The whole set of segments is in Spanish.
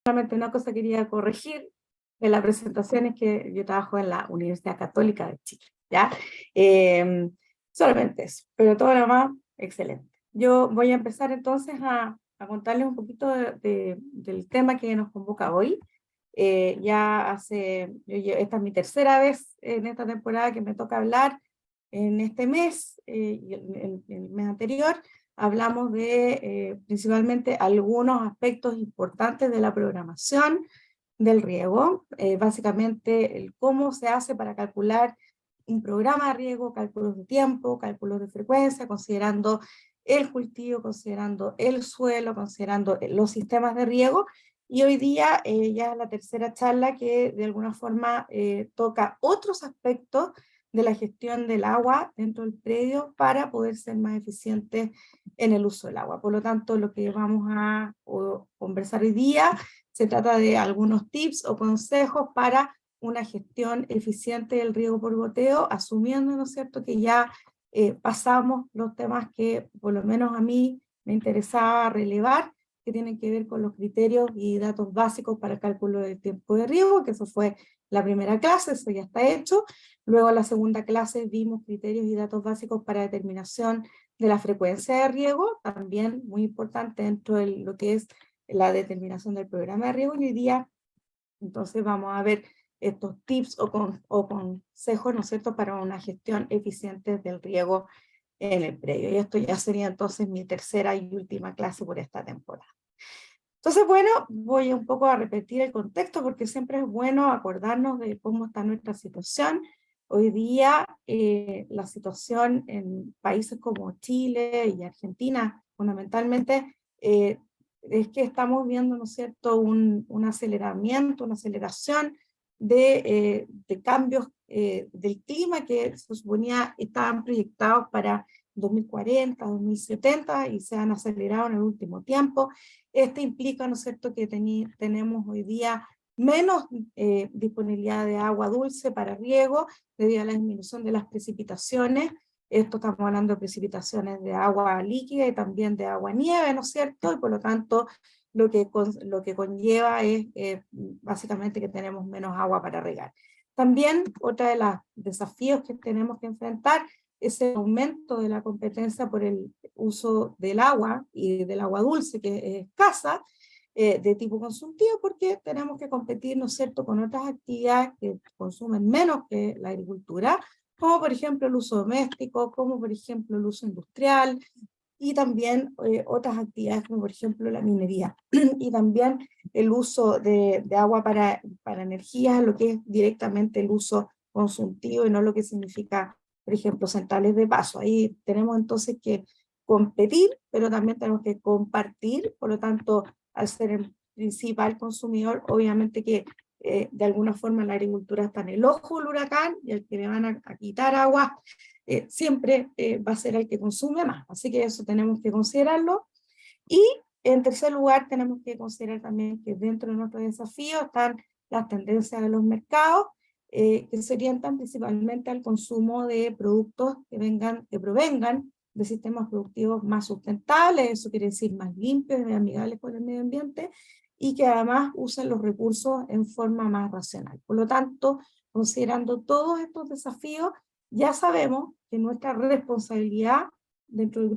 Solamente una cosa quería corregir de la presentación es que yo trabajo en la Universidad Católica de Chile, ¿ya? Eh, Solamente eso, pero todo lo demás, excelente. Yo voy a empezar entonces a contarles un poquito del tema que nos convoca hoy. Esta es mi tercera vez en esta temporada que me toca hablar en este mes y el mes anterior. Hablamos de principalmente algunos aspectos importantes de la programación del riego, básicamente el cómo se hace para calcular un programa de riego, cálculos de tiempo, cálculos de frecuencia, considerando el cultivo, considerando el suelo, considerando los sistemas de riego. Y hoy día ya es la tercera charla que de alguna forma toca otros aspectos de la gestión del agua dentro del predio para poder ser más eficientes en el uso del agua. Por lo tanto, lo que vamos a conversar hoy día se trata de algunos tips o consejos para una gestión eficiente del riego por goteo, asumiendo, ¿no es cierto?, que ya pasamos los temas que por lo menos a mí me interesaba relevar, que tienen que ver con los criterios y datos básicos para el cálculo del tiempo de riego, que eso fue la primera clase, eso ya está hecho. Luego en la segunda clase vimos criterios y datos básicos para determinación de la frecuencia de riego, también muy importante dentro de lo que es la determinación del programa de riego. Y hoy día entonces vamos a ver estos tips o consejos, ¿no es cierto?, para una gestión eficiente del riego en el predio. Y esto ya sería entonces mi tercera y última clase por esta temporada. Entonces, bueno, voy un poco a repetir el contexto porque siempre es bueno acordarnos de cómo está nuestra situación. Hoy día la situación en países como Chile y Argentina, fundamentalmente, es que estamos viendo, ¿no es cierto?, un aceleramiento, una aceleración de cambios del clima que se suponía estaban proyectados para 2040, 2070 y se han acelerado en el último tiempo. Este implica, ¿no es cierto?, que tenemos hoy día menos disponibilidad de agua dulce para riego debido a la disminución de las precipitaciones. Esto estamos hablando de precipitaciones de agua líquida y también de agua nieve, ¿no es cierto? Y por lo tanto, lo que conlleva es básicamente que tenemos menos agua para regar. También, otra de los desafíos que tenemos que enfrentar es el aumento de la competencia por el uso del agua y del agua dulce, que es escasa, de tipo consultivo, porque tenemos que competir, ¿no es cierto?, con otras actividades que consumen menos que la agricultura, como por ejemplo el uso doméstico, como por ejemplo el uso industrial, y también otras actividades como por ejemplo la minería, y también el uso de agua para energía, lo que es directamente el uso consultivo y no lo que significa, por ejemplo, centrales de paso. Ahí tenemos entonces que competir, pero también tenemos que compartir, por lo tanto, al ser el principal consumidor, obviamente que de alguna forma la agricultura está en el ojo del huracán y el que le van a quitar agua siempre va a ser el que consume más. Así que eso tenemos que considerarlo. Y en tercer lugar, tenemos que considerar también que dentro de nuestros desafíos están las tendencias de los mercados, que se orientan principalmente al consumo de productos que provengan de sistemas productivos más sustentables, eso quiere decir más limpios y amigables con el medio ambiente, y que además usen los recursos en forma más racional. Por lo tanto, considerando todos estos desafíos, ya sabemos que nuestra responsabilidad dentro del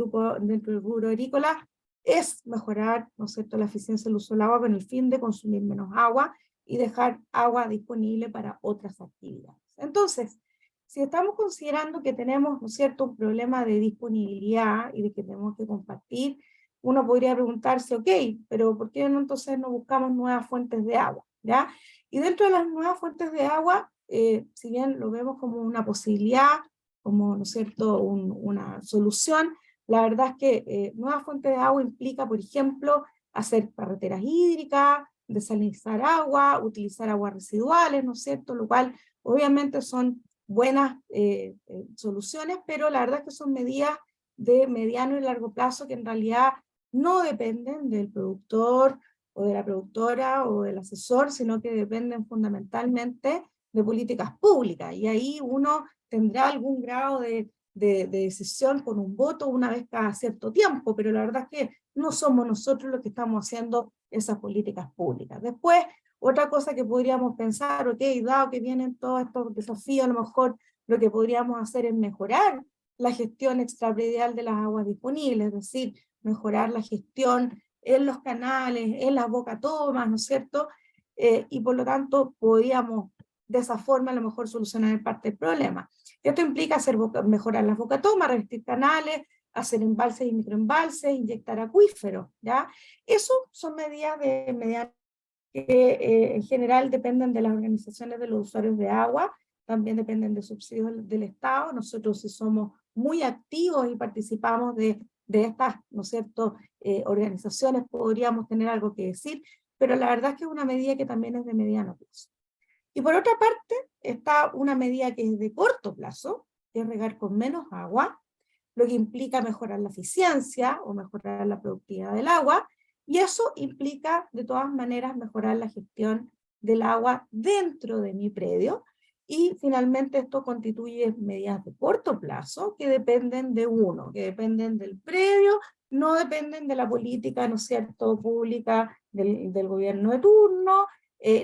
rubro agrícola es mejorar, ¿no es cierto?, la eficiencia del uso del agua con el fin de consumir menos agua y dejar agua disponible para otras actividades. Entonces, si estamos considerando que tenemos, ¿no es cierto?, un problema de disponibilidad y de que tenemos que compartir, uno podría preguntarse, ok, pero ¿por qué no entonces no buscamos nuevas fuentes de agua? ¿Ya? Y dentro de las nuevas fuentes de agua, si bien lo vemos como una posibilidad, como, ¿no es cierto?, una solución, la verdad es que nuevas fuentes de agua implica, por ejemplo, hacer carreteras hídricas, desalinizar agua, utilizar aguas residuales, ¿no es cierto?, lo cual obviamente son buenas soluciones, pero la verdad es que son medidas de mediano y largo plazo que en realidad no dependen del productor o de la productora o del asesor, sino que dependen fundamentalmente de políticas públicas. Y ahí uno tendrá algún grado de decisión con un voto una vez cada cierto tiempo, pero la verdad es que no somos nosotros los que estamos haciendo esas políticas públicas. Después, otra cosa que podríamos pensar, ok, dado que vienen todos estos desafíos, a lo mejor lo que podríamos hacer es mejorar la gestión extrapredial de las aguas disponibles, es decir, mejorar la gestión en los canales, en las bocatomas, ¿no es cierto? Y por lo tanto podríamos de esa forma a lo mejor solucionar parte del problema. Esto implica mejorar las bocatomas, revestir canales, hacer embalses y microembalses, inyectar acuíferos, ¿ya? Eso son medidas que en general dependen de las organizaciones de los usuarios de agua, también dependen de subsidios del Estado. Nosotros sí somos muy activos y participamos de estas, ¿no es cierto?, organizaciones, podríamos tener algo que decir, pero la verdad es que es una medida que también es de mediano plazo. Y por otra parte, está una medida que es de corto plazo, que es regar con menos agua, lo que implica mejorar la eficiencia o mejorar la productividad del agua, y eso implica de todas maneras mejorar la gestión del agua dentro de mi predio, y finalmente esto constituye medidas de corto plazo que dependen de uno, que dependen del predio, no dependen de la política, ¿no es cierto?, pública del gobierno de turno,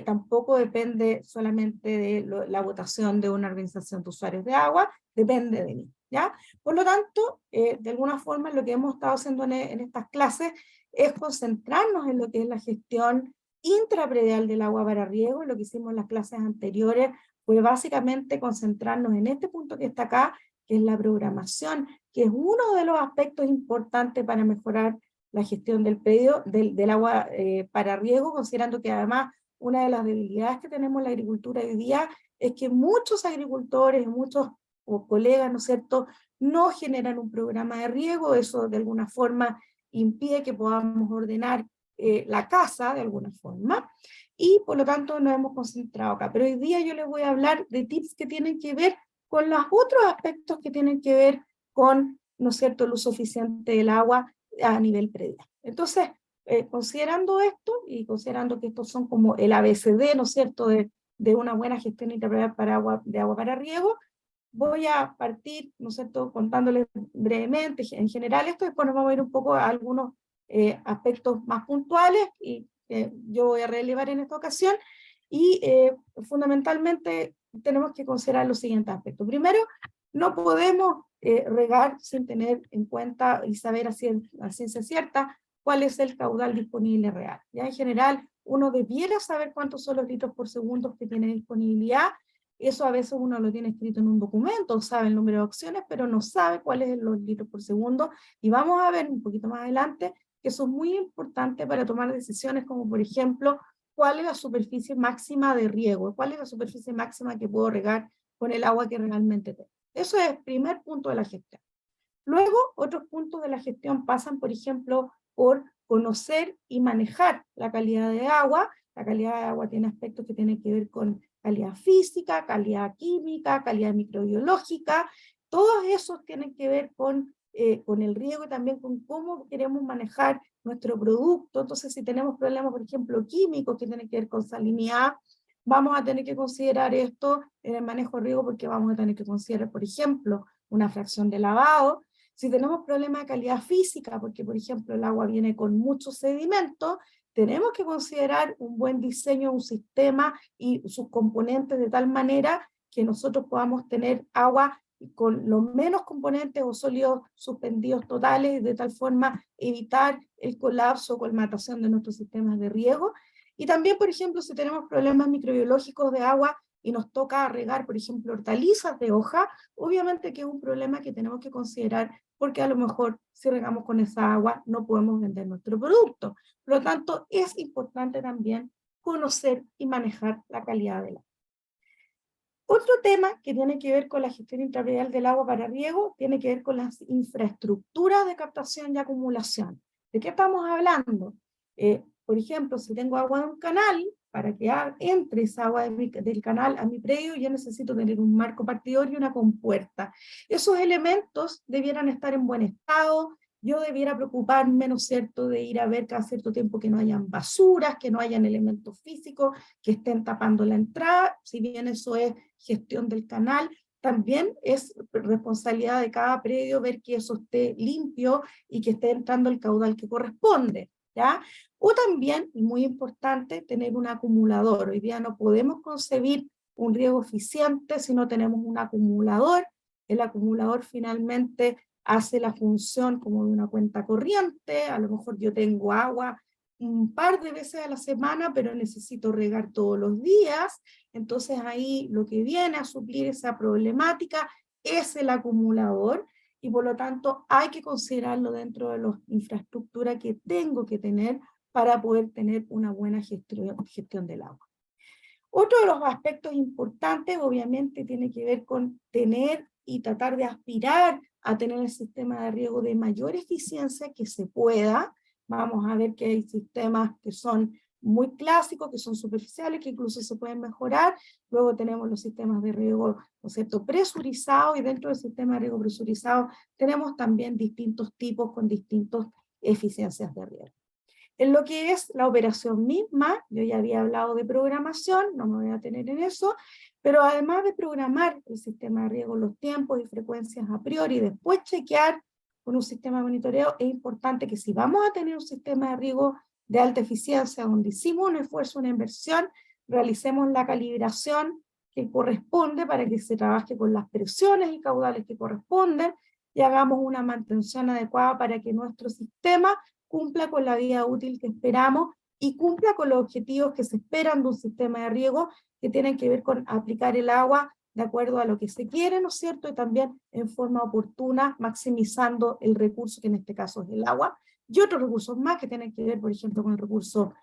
tampoco depende solamente de la votación de una organización de usuarios de agua, depende de mí, ¿ya? Por lo tanto, de alguna forma lo que hemos estado haciendo en estas clases es concentrarnos en lo que es la gestión intrapredial del agua para riego. Lo que hicimos en las clases anteriores fue básicamente concentrarnos en este punto que está acá, que es la programación, que es uno de los aspectos importantes para mejorar la gestión del predio, del agua para riego, considerando que además una de las debilidades que tenemos en la agricultura hoy día es que muchos agricultores, muchos colegas, ¿no es cierto?, no generan un programa de riego. Eso de alguna forma impide que podamos ordenar la casa de alguna forma, y por lo tanto nos hemos concentrado acá. Pero hoy día yo les voy a hablar de tips que tienen que ver con los otros aspectos que tienen que ver con, ¿no es cierto?, el uso eficiente del agua a nivel predial. Entonces, considerando esto y considerando que estos son como el ABCD, ¿no es cierto?, de una buena gestión integral de agua para riego, voy a partir, ¿no es cierto?, contándoles brevemente, en general esto, y después nos vamos a ir un poco a algunos aspectos más puntuales y yo voy a relevar en esta ocasión, y fundamentalmente tenemos que considerar los siguientes aspectos. Primero, no podemos regar sin tener en cuenta y saber a ciencia cierta cuál es el caudal disponible real. Ya en general, uno debiera saber cuántos son los litros por segundo que tiene disponibilidad. Eso a veces uno lo tiene escrito en un documento, sabe el número de opciones, pero no sabe cuál es los litros por segundo. Y vamos a ver un poquito más adelante que eso es muy importante para tomar decisiones como, por ejemplo, cuál es la superficie máxima de riego, cuál es la superficie máxima que puedo regar con el agua que realmente tengo. Eso es el primer punto de la gestión. Luego, otros puntos de la gestión pasan, por ejemplo, por conocer y manejar la calidad de agua. La calidad de agua tiene aspectos que tienen que ver con calidad física, calidad química, calidad microbiológica. Todos esos tienen que ver con el riego y también con cómo queremos manejar nuestro producto. Entonces, si tenemos problemas, por ejemplo, químicos que tienen que ver con salinidad, vamos a tener que considerar esto en el manejo de riego, porque vamos a tener que considerar, por ejemplo, una fracción de lavado. Si tenemos problemas de calidad física, porque por ejemplo el agua viene con mucho sedimento, tenemos que considerar un buen diseño de un sistema y sus componentes de tal manera que nosotros podamos tener agua con los menos componentes o sólidos suspendidos totales, de tal forma evitar el colapso o colmatación de nuestros sistemas de riego. Y también, por ejemplo, si tenemos problemas microbiológicos de agua y nos toca regar, por ejemplo, hortalizas de hoja, obviamente que es un problema que tenemos que considerar, porque a lo mejor si regamos con esa agua no podemos vender nuestro producto. Por lo tanto, es importante también conocer y manejar la calidad del agua. Otro tema que tiene que ver con la gestión intrapredial del agua para riego tiene que ver con las infraestructuras de captación y acumulación. ¿De qué estamos hablando? Por ejemplo, si tengo agua de un canal, para que entre esa agua del canal a mi predio, yo necesito tener un marco partidor y una compuerta. Esos elementos debieran estar en buen estado. Yo debiera preocuparme, ¿no es cierto?, de ir a ver cada cierto tiempo que no hayan basuras, que no hayan elementos físicos que estén tapando la entrada, si bien eso es gestión del canal, también es responsabilidad de cada predio ver que eso esté limpio y que esté entrando el caudal que corresponde, ¿ya? O también, y muy importante, tener un acumulador. Hoy día no podemos concebir un riego eficiente si no tenemos un acumulador. El acumulador finalmente hace la función como de una cuenta corriente. A lo mejor yo tengo agua un par de veces a la semana, pero necesito regar todos los días. Entonces ahí lo que viene a suplir esa problemática es el acumulador, y por lo tanto hay que considerarlo dentro de la infraestructura que tengo que tener para poder tener una buena gestión del agua. Otro de los aspectos importantes obviamente tiene que ver con tener y tratar de aspirar a tener el sistema de riego de mayor eficiencia que se pueda. Vamos a ver que hay sistemas que son muy clásicos, que son superficiales, que incluso se pueden mejorar. Luego tenemos los sistemas de riego, ¿no es cierto?, presurizados, y dentro del sistema de riego presurizado tenemos también distintos tipos con distintas eficiencias de riego. En lo que es la operación misma, yo ya había hablado de programación, no me voy a detener en eso, pero además de programar el sistema de riego, los tiempos y frecuencias a priori, y después chequear con un sistema de monitoreo, es importante que si vamos a tener un sistema de riego de alta eficiencia, donde hicimos un esfuerzo, una inversión, realicemos la calibración que corresponde para que se trabaje con las presiones y caudales que corresponden, y hagamos una mantención adecuada para que nuestro sistema cumpla con la vida útil que esperamos y cumpla con los objetivos que se esperan de un sistema de riego, que tienen que ver con aplicar el agua de acuerdo a lo que se quiere, ¿no es cierto? Y también en forma oportuna, maximizando el recurso, que en este caso es el agua, y otros recursos más que tienen que ver, por ejemplo, con el recurso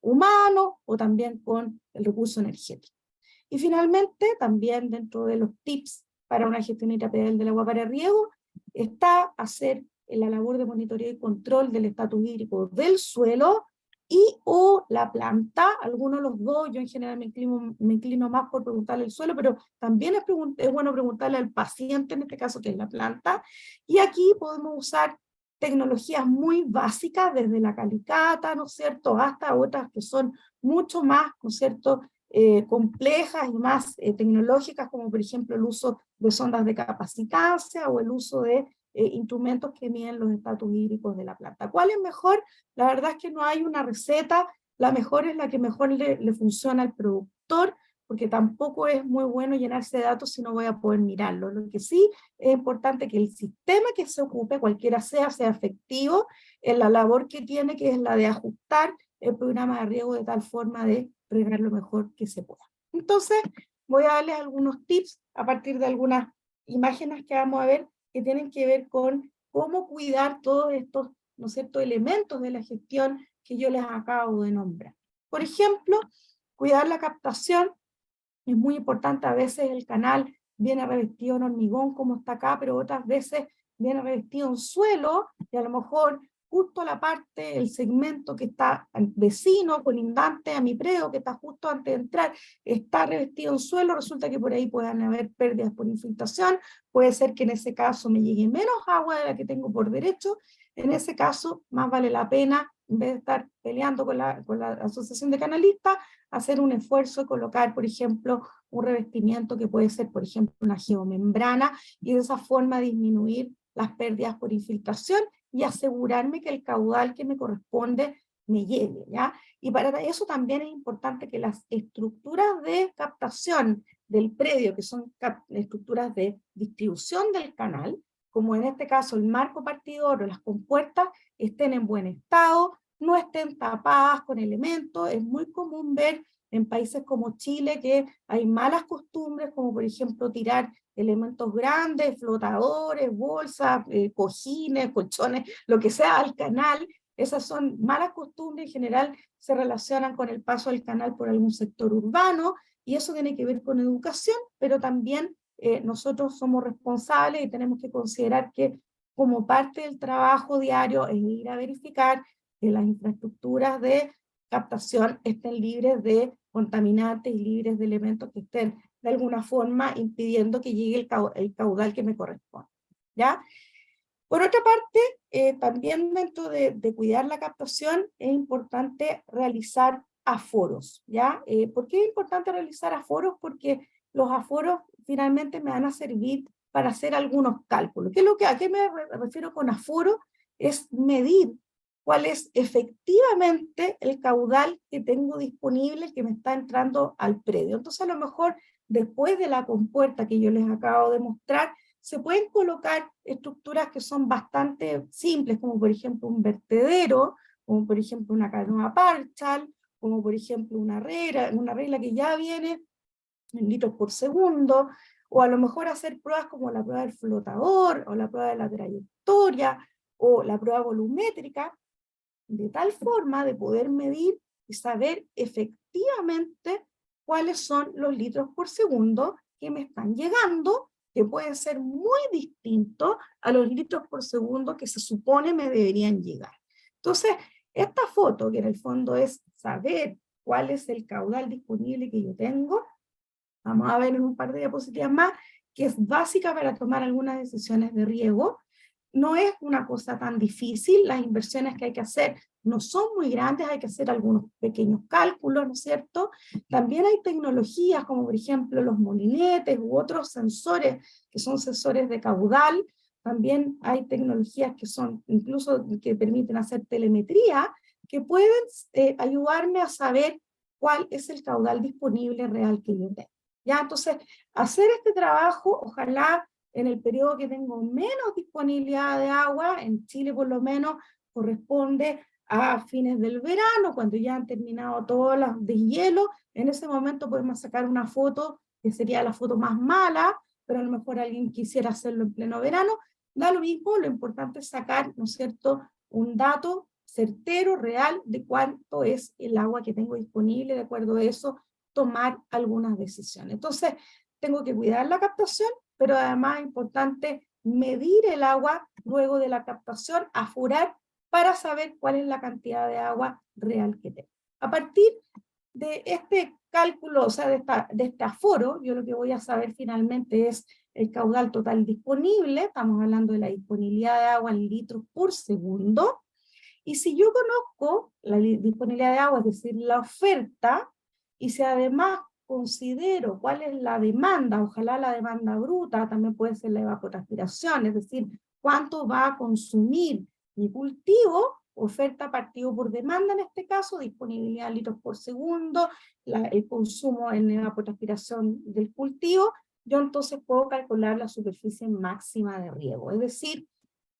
humano, o también con el recurso energético. Y finalmente, también dentro de los tips para una gestión integral del agua para riego, está hacer la labor de monitoreo y control del estatus hídrico del suelo y o la planta, algunos de los dos. Yo en general me inclino más por preguntarle al suelo, pero también es bueno preguntarle al paciente, en este caso que es la planta, y aquí podemos usar tecnologías muy básicas, desde la calicata, ¿no es cierto?, hasta otras que son mucho más, ¿no es cierto?, complejas y más tecnológicas, como por ejemplo el uso de sondas de capacitancia o el uso de instrumentos que miden los estatus hídricos de la planta. ¿Cuál es mejor? La verdad es que no hay una receta. La mejor es la que mejor le funciona al productor, porque tampoco es muy bueno llenarse de datos si no voy a poder mirarlo. Lo que sí es importante que el sistema que se ocupe, cualquiera sea efectivo en la labor que tiene, que es la de ajustar el programa de riego de tal forma de regar lo mejor que se pueda. Entonces, voy a darles algunos tips a partir de algunas imágenes que vamos a ver, que tienen que ver con cómo cuidar todos estos, ¿no es cierto?, elementos de la gestión que yo les acabo de nombrar. Por ejemplo, cuidar la captación. Es muy importante. A veces el canal viene revestido en hormigón, como está acá, pero otras veces viene revestido en suelo, y a lo mejor justo la parte, el segmento que está vecino, colindante a mi predio, que está justo antes de entrar, está revestido en suelo. Resulta que por ahí puedan haber pérdidas por infiltración. Puede ser que en ese caso me llegue menos agua de la que tengo por derecho. En ese caso, más vale la pena, en vez de estar peleando con la asociación de canalistas, hacer un esfuerzo y colocar, por ejemplo, un revestimiento que puede ser, por ejemplo, una geomembrana, y de esa forma disminuir las pérdidas por infiltración y asegurarme que el caudal que me corresponde me llegue, ¿ya? Y para eso también es importante que las estructuras de captación del predio, que son estructuras de distribución del canal, como en este caso el marco partidor o las compuertas, estén en buen estado, no estén tapadas con elementos. Es muy común ver en países como Chile que hay malas costumbres, como por ejemplo tirar elementos grandes, flotadores, bolsas, cojines, colchones, lo que sea, al canal. Esas son malas costumbres, en general se relacionan con el paso del canal por algún sector urbano, y eso tiene que ver con educación, pero también nosotros somos responsables y tenemos que considerar que como parte del trabajo diario es ir a verificar que las infraestructuras de captación estén libres de contaminantes y libres de elementos que estén de alguna forma impidiendo que llegue el caudal que me corresponde, ¿ya? Por otra parte, también dentro de cuidar la captación es importante realizar aforos, ¿ya? ¿Por qué es importante realizar aforos? Porque los aforos finalmente me van a servir para hacer algunos cálculos. ¿A qué me refiero con aforo? Es medir cuál es efectivamente el caudal que tengo disponible que me está entrando al predio. Entonces, a lo mejor, después de la compuerta que yo les acabo de mostrar, se pueden colocar estructuras que son bastante simples, como por ejemplo un vertedero, como por ejemplo una canoa parchal, como por ejemplo una regla que ya viene en litros por segundo, o a lo mejor hacer pruebas como la prueba del flotador, o la prueba de la trayectoria, o la prueba volumétrica, de tal forma de poder medir y saber efectivamente cuáles son los litros por segundo que me están llegando, que pueden ser muy distintos a los litros por segundo que se supone me deberían llegar. Entonces, esta foto, que en el fondo es saber cuál es el caudal disponible que yo tengo, vamos a ver en un par de diapositivas más, que es básica para tomar algunas decisiones de riego. No es una cosa tan difícil, las inversiones que hay que hacer no son muy grandes, hay que hacer algunos pequeños cálculos, ¿no es cierto? También hay tecnologías como por ejemplo los molinetes u otros sensores que son sensores de caudal. También hay tecnologías que son incluso que permiten hacer telemetría, que pueden ayudarme a saber cuál es el caudal disponible real que yo tengo. ¿Ya? Entonces, hacer este trabajo, ojalá en el periodo que tengo menos disponibilidad de agua, en Chile por lo menos corresponde a fines del verano, cuando ya han terminado todos los deshielos, en ese momento podemos sacar una foto que sería la foto más mala, pero a lo mejor alguien quisiera hacerlo en pleno verano, da lo mismo, lo importante es sacar, ¿no es cierto?, un dato certero, real, de cuánto es el agua que tengo disponible, de acuerdo a eso, tomar algunas decisiones. Entonces, tengo que cuidar la captación, pero además es importante medir el agua luego de la captación, aforar, para saber cuál es la cantidad de agua real que tengo. A partir de este cálculo, o sea, de este aforo, yo lo que voy a saber finalmente es el caudal total disponible, estamos hablando de la disponibilidad de agua en litros por segundo, y si yo conozco la disponibilidad de agua, es decir, la oferta, y si además considero cuál es la demanda, ojalá la demanda bruta, también puede ser la evapotranspiración, es decir, cuánto va a consumir mi cultivo, oferta partido por demanda en este caso, disponibilidad de litros por segundo, el consumo en evapotranspiración del cultivo, yo entonces puedo calcular la superficie máxima de riego, es decir,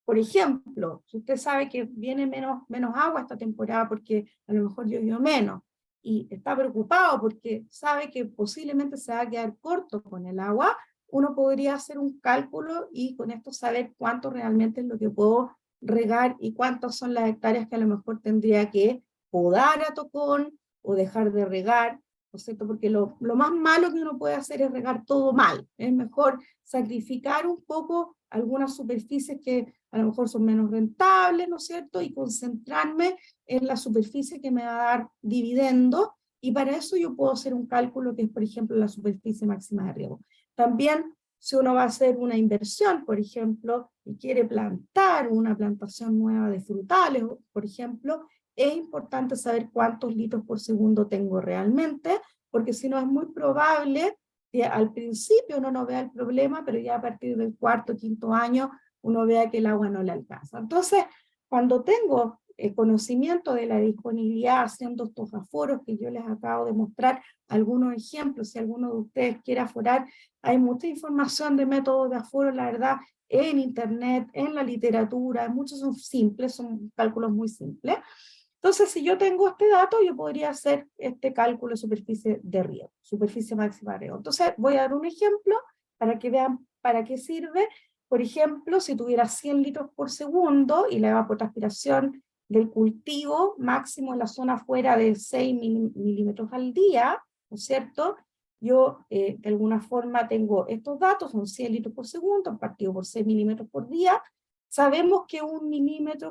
por ejemplo, si usted sabe que viene menos agua esta temporada porque a lo mejor llovió menos y está preocupado porque sabe que posiblemente se va a quedar corto con el agua, uno podría hacer un cálculo y con esto saber cuánto realmente es lo que puedo regar y cuántas son las hectáreas que a lo mejor tendría que podar a tocón o dejar de regar, ¿no es cierto? Porque lo más malo que uno puede hacer es regar todo mal. Es mejor sacrificar un poco algunas superficies que a lo mejor son menos rentables, ¿no es cierto? Y concentrarme en la superficie que me va a dar dividendo, y para eso yo puedo hacer un cálculo que es, por ejemplo, la superficie máxima de riego. También, si uno va a hacer una inversión, por ejemplo, y quiere plantar una plantación nueva de frutales, por ejemplo, es importante saber cuántos litros por segundo tengo realmente, porque si no es muy probable que al principio uno no vea el problema, pero ya a partir del cuarto, quinto año, uno vea que el agua no le alcanza. Entonces, cuando tengo conocimiento de la disponibilidad haciendo estos aforos que yo les acabo de mostrar, algunos ejemplos, si alguno de ustedes quiere aforar, hay mucha información de métodos de aforo, la verdad, en internet, en la literatura, muchos son simples, son cálculos muy simples. Entonces, si yo tengo este dato, yo podría hacer este cálculo de superficie de riego, superficie máxima de riego. Entonces, voy a dar un ejemplo para que vean para qué sirve. Por ejemplo, si tuviera 100 litros por segundo y la evapotranspiración del cultivo máximo en la zona fuera de 6 milímetros al día, ¿no es cierto? Yo de alguna forma tengo estos datos, son 100 litros por segundo, partido por 6 milímetros por día. Sabemos que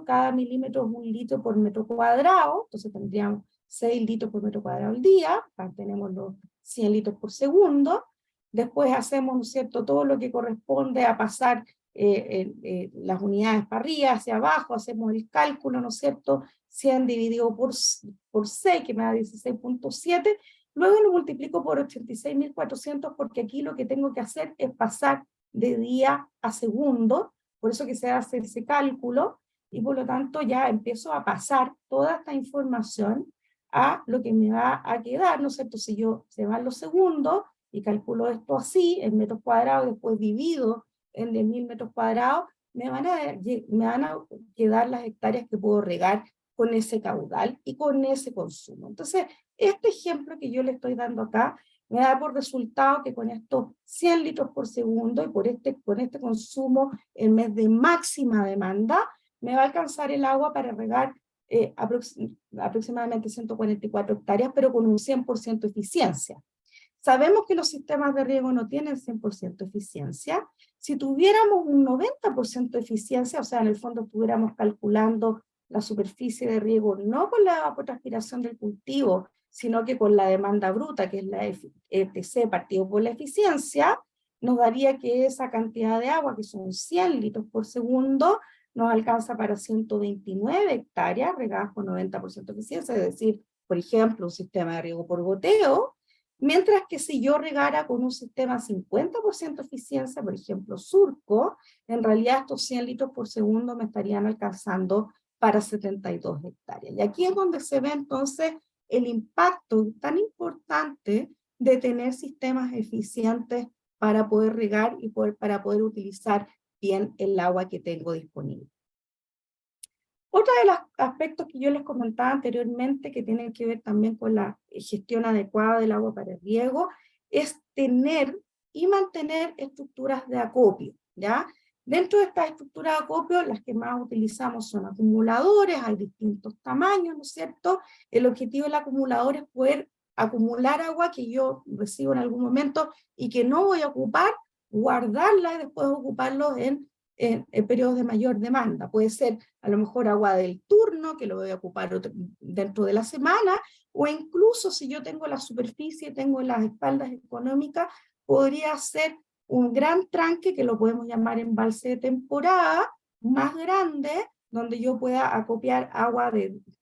cada milímetro es 1 litro por metro cuadrado, entonces tendríamos 6 litros por metro cuadrado al día, tenemos los 100 litros por segundo. Después hacemos, ¿no es cierto?, todo lo que corresponde a pasar las unidades para arriba, hacia abajo, hacemos el cálculo, ¿no es cierto?, 100 dividido por 6, que me da 16.7, luego lo multiplico por 86.400 porque aquí lo que tengo que hacer es pasar de día a segundo, por eso que se hace ese cálculo, y por lo tanto ya empiezo a pasar toda esta información a lo que me va a quedar, ¿no es cierto? Si yo se van los segundos y calculo esto así, en metros cuadrados, después divido en 10.000 metros cuadrados, me van a quedar las hectáreas que puedo regar con ese caudal y con ese consumo. Entonces, este ejemplo que yo le estoy dando acá me da por resultado que con estos 100 litros por segundo y con este consumo en mes de máxima demanda, me va a alcanzar el agua para regar aproximadamente 144 hectáreas, pero con un 100% eficiencia. Sabemos que los sistemas de riego no tienen 100% eficiencia. Si tuviéramos un 90% de eficiencia, o sea, en el fondo estuviéramos calculando la superficie de riego no con la evapotranspiración del cultivo, sino que con la demanda bruta, que es la ETC partido por la eficiencia, nos daría que esa cantidad de agua, que son 100 litros por segundo, nos alcanza para 129 hectáreas regadas con 90% de eficiencia, es decir, por ejemplo, un sistema de riego por goteo, mientras que si yo regara con un sistema 50% de eficiencia, por ejemplo, surco, en realidad estos 100 litros por segundo me estarían alcanzando para 72 hectáreas. Y aquí es donde se ve entonces el impacto tan importante de tener sistemas eficientes para poder regar y para poder utilizar bien el agua que tengo disponible. Otro de los aspectos que yo les comentaba anteriormente, que tienen que ver también con la gestión adecuada del agua para el riego, es tener y mantener estructuras de acopio, ¿ya? Dentro de estas estructuras de acopio, las que más utilizamos son acumuladores, hay distintos tamaños, ¿no es cierto? El objetivo del acumulador es poder acumular agua que yo recibo en algún momento y que no voy a ocupar, guardarla y después ocuparlo en periodos de mayor demanda. Puede ser a lo mejor agua del turno, que lo voy a ocupar dentro de la semana, o incluso si yo tengo la superficie, tengo las espaldas económicas, podría ser un gran tranque, que lo podemos llamar embalse de temporada, más grande, donde yo pueda acopiar agua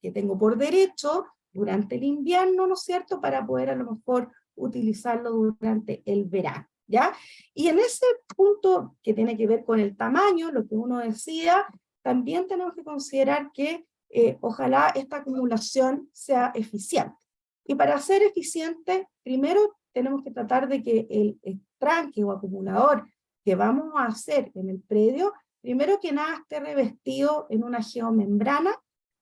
que tengo por derecho durante el invierno, ¿no es cierto?, para poder a lo mejor utilizarlo durante el verano, ¿ya? Y en ese punto que tiene que ver con el tamaño, lo que uno decía, también tenemos que considerar que ojalá esta acumulación sea eficiente. Y para ser eficiente, primero tenemos que tratar de que el tranque o acumulador que vamos a hacer en el predio, primero que nada esté revestido en una geomembrana,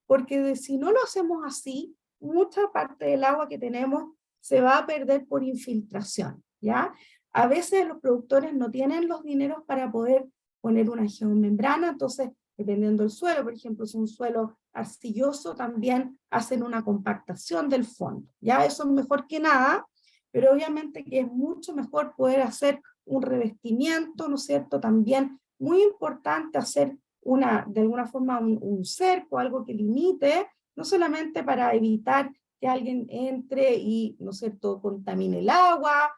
porque si no lo hacemos así, mucha parte del agua que tenemos se va a perder por infiltración, ¿ya? A veces los productores no tienen los dineros para poder poner una geomembrana, entonces, dependiendo del suelo, por ejemplo, si es un suelo arcilloso, también hacen una compactación del fondo. Ya eso es mejor que nada, pero obviamente que es mucho mejor poder hacer un revestimiento, ¿no es cierto? También muy importante hacer de alguna forma un cerco, algo que limite, no solamente para evitar que alguien entre y, ¿no es cierto?, contamine el agua,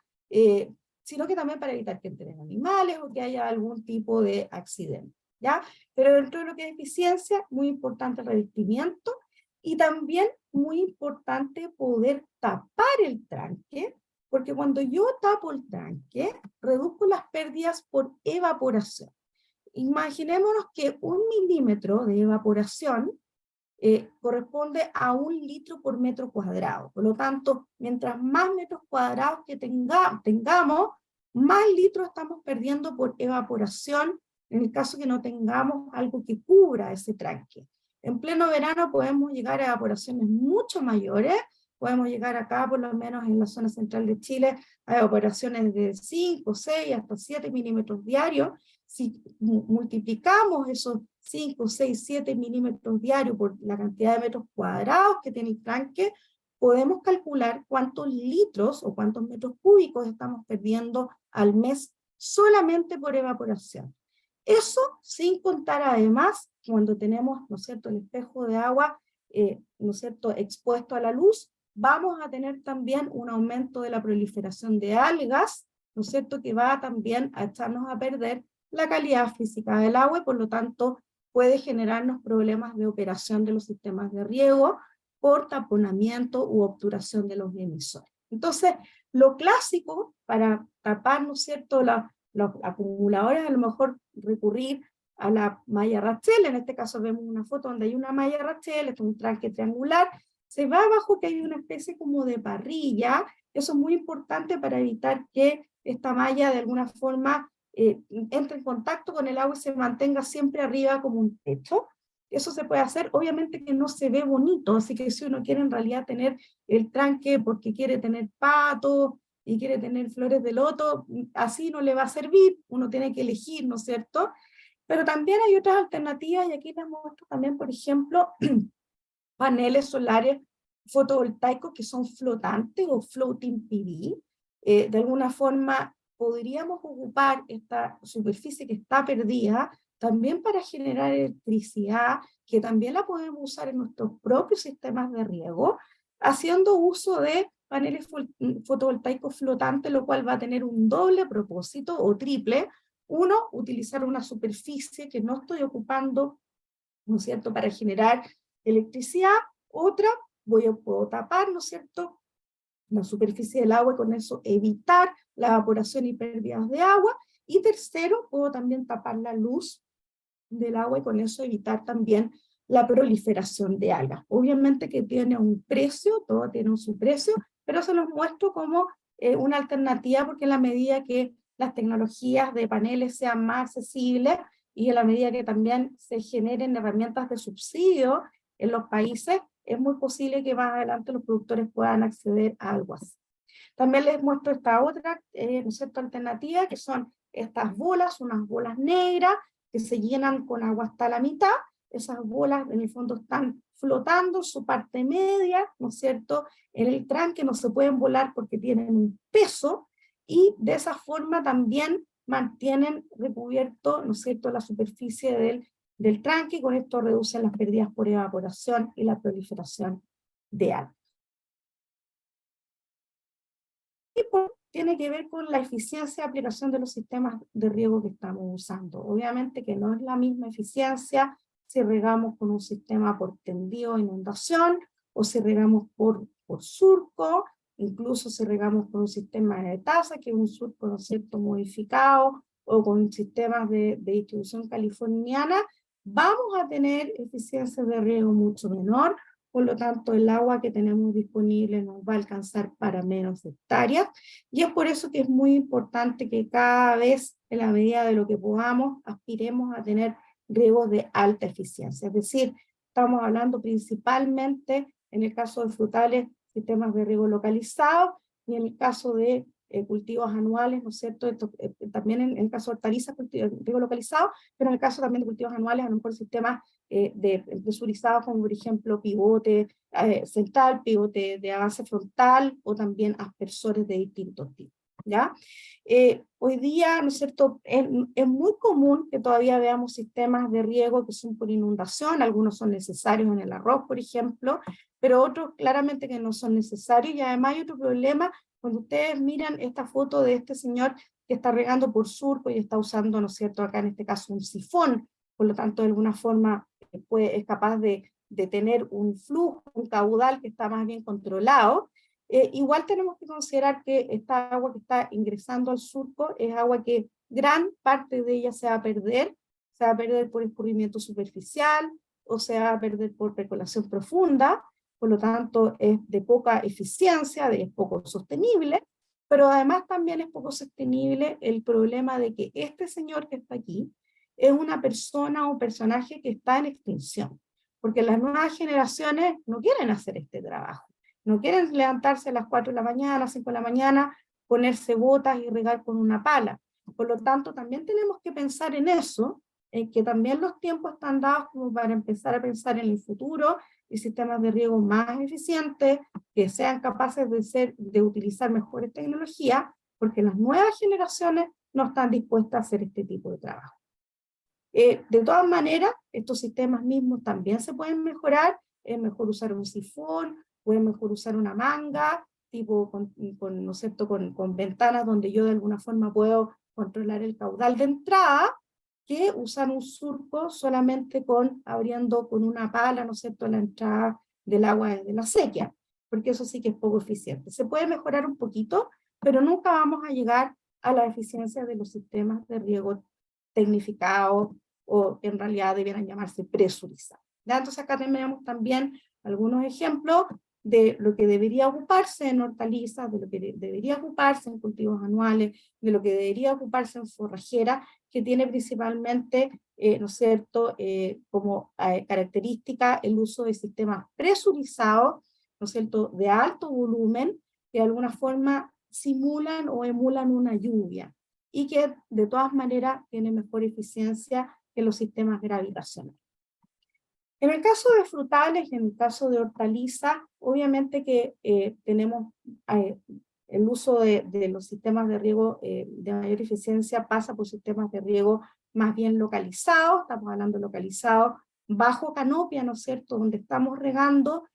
sino que también para evitar que entren animales o que haya algún tipo de accidente, ¿ya? Pero dentro de lo que es eficiencia, muy importante el revestimiento y también muy importante poder tapar el tranque, porque cuando yo tapo el tranque, reduzco las pérdidas por evaporación. Imaginémonos que 1 milímetro de evaporación corresponde a 1 litro por metro cuadrado. Por lo tanto, mientras más metros cuadrados que tengamos, más litros estamos perdiendo por evaporación en el caso que no tengamos algo que cubra ese tranque. En pleno verano podemos llegar a evaporaciones mucho mayores, podemos llegar acá, por lo menos en la zona central de Chile, a evaporaciones de 5, 6, hasta 7 milímetros diarios. Si multiplicamos esos 5, 6, 7 milímetros diarios por la cantidad de metros cuadrados que tiene el tanque, podemos calcular cuántos litros o cuántos metros cúbicos estamos perdiendo al mes solamente por evaporación. Eso sin contar además, cuando tenemos, ¿no es cierto?, el espejo de agua, ¿no es cierto?, expuesto a la luz, vamos a tener también un aumento de la proliferación de algas, ¿no es cierto?, que va también a echarnos a perder la calidad física del agua y por lo tanto puede generarnos problemas de operación de los sistemas de riego por taponamiento u obturación de los emisores. Entonces, lo clásico para tapar, ¿no es cierto?, los acumuladores, a lo mejor recurrir a la malla Rachel. En este caso vemos una foto donde hay una malla Rachel, esto es un tranque triangular, se va abajo que hay una especie como de parrilla. Eso es muy importante para evitar que esta malla de alguna forma entre en contacto con el agua y se mantenga siempre arriba como un techo. Eso se puede hacer, obviamente que no se ve bonito, así que si uno quiere en realidad tener el tranque porque quiere tener patos y quiere tener flores de loto, así no le va a servir, uno tiene que elegir, ¿no es cierto? Pero también hay otras alternativas, y aquí les muestro también, por ejemplo, paneles solares fotovoltaicos que son flotantes o floating PV. De alguna forma podríamos ocupar esta superficie que está perdida también para generar electricidad, que también la podemos usar en nuestros propios sistemas de riego, haciendo uso de paneles fotovoltaicos flotantes, lo cual va a tener un doble propósito o triple. Uno, utilizar una superficie que no estoy ocupando, ¿no es cierto?, para generar electricidad. Otra, puedo tapar, ¿no es cierto?, la superficie del agua y con eso evitar la evaporación y pérdidas de agua. Y tercero, puedo también tapar la luz del agua y con eso evitar también la proliferación de algas. Obviamente que tiene un precio, todo tiene su precio, pero se los muestro como una alternativa, porque en la medida que las tecnologías de paneles sean más accesibles y en la medida que también se generen herramientas de subsidio en los países, es muy posible que más adelante los productores puedan acceder a algo así. También les muestro esta otra ¿no es cierto?, alternativa, que son estas bolas, unas bolas negras que se llenan con agua hasta la mitad. Esas bolas en el fondo están flotando, su parte media, ¿no es cierto?, en el tranque, no se pueden volar porque tienen un peso, y de esa forma también mantienen recubierto, ¿no es cierto?, la superficie del tranque, y con esto reducen las pérdidas por evaporación y la proliferación de algas. Tiene que ver con la eficiencia de aplicación de los sistemas de riego que estamos usando. Obviamente que no es la misma eficiencia si regamos con un sistema por tendido o inundación, o si regamos por surco, incluso si regamos con un sistema de taza, que es un surco, ¿no es cierto?, modificado, o con sistemas de distribución californiana, vamos a tener eficiencias de riego mucho menor. Por lo tanto, el agua que tenemos disponible nos va a alcanzar para menos hectáreas, y es por eso que es muy importante que cada vez, en la medida de lo que podamos, aspiremos a tener riegos de alta eficiencia. Es decir, estamos hablando principalmente, en el caso de frutales, sistemas de riego localizados, y en el caso de cultivos anuales, ¿no es cierto? También en el caso de hortalizas, riego localizado, pero en el caso también de cultivos anuales, a lo mejor sistemas presurizados, como por ejemplo pivote central, pivote de avance frontal, o también aspersores de distintos tipos, ¿ya? Hoy día, ¿no es cierto?, es muy común que todavía veamos sistemas de riego que son por inundación. Algunos son necesarios en el arroz, por ejemplo, pero otros claramente que no son necesarios. Y además hay otro problema, cuando ustedes miran esta foto de este señor que está regando por surco y está usando, ¿no es cierto?, acá en este caso un sifón, por lo tanto de alguna forma es capaz de tener un flujo, un caudal que está más bien controlado. Igual tenemos que considerar que esta agua que está ingresando al surco es agua que gran parte de ella se va a perder por escurrimiento superficial, o se va a perder por percolación profunda. Por lo tanto es de poca eficiencia, es poco sostenible, pero además también es poco sostenible el problema de que este señor que está aquí es una persona o personaje que está en extinción, porque las nuevas generaciones no quieren hacer este trabajo, no quieren levantarse a las 4 de la mañana, a las 5 de la mañana, ponerse botas y regar con una pala. Por lo tanto, también tenemos que pensar en eso, en que también los tiempos están dados como para empezar a pensar en el futuro y sistemas de riego más eficientes, que sean capaces de utilizar mejores tecnologías, porque las nuevas generaciones no están dispuestas a hacer este tipo de trabajo. De todas maneras, estos sistemas mismos también se pueden mejorar. Es mejor usar un sifón, o es mejor usar una manga, tipo ¿no es cierto?, con ventanas donde yo de alguna forma puedo controlar el caudal de entrada, que usar un surco solamente abriendo con una pala, ¿no es cierto?, la entrada del agua desde la sequía. porque eso sí que es poco eficiente. Se puede mejorar un poquito, pero nunca vamos a llegar a la eficiencia de los sistemas de riego tecnificados, o en realidad debieran llamarse presurizados. ¿Ya? Entonces acá tenemos también algunos ejemplos de lo que debería ocuparse en hortalizas, de lo que debería ocuparse en cultivos anuales, de lo que debería ocuparse en forrajera, que tiene principalmente, ¿no es cierto?, como característica el uso de sistemas presurizados, ¿no es cierto?, de alto volumen, que de alguna forma simulan o emulan una lluvia, y que de todas maneras tiene mejor eficiencia que los sistemas gravitacionales. En el caso de frutales y en el caso de hortalizas, obviamente que tenemos el uso de los sistemas de riego de mayor eficiencia pasa por sistemas de riego más bien localizados, estamos hablando de localizados, bajo canopia, ¿no es cierto?, donde estamos regando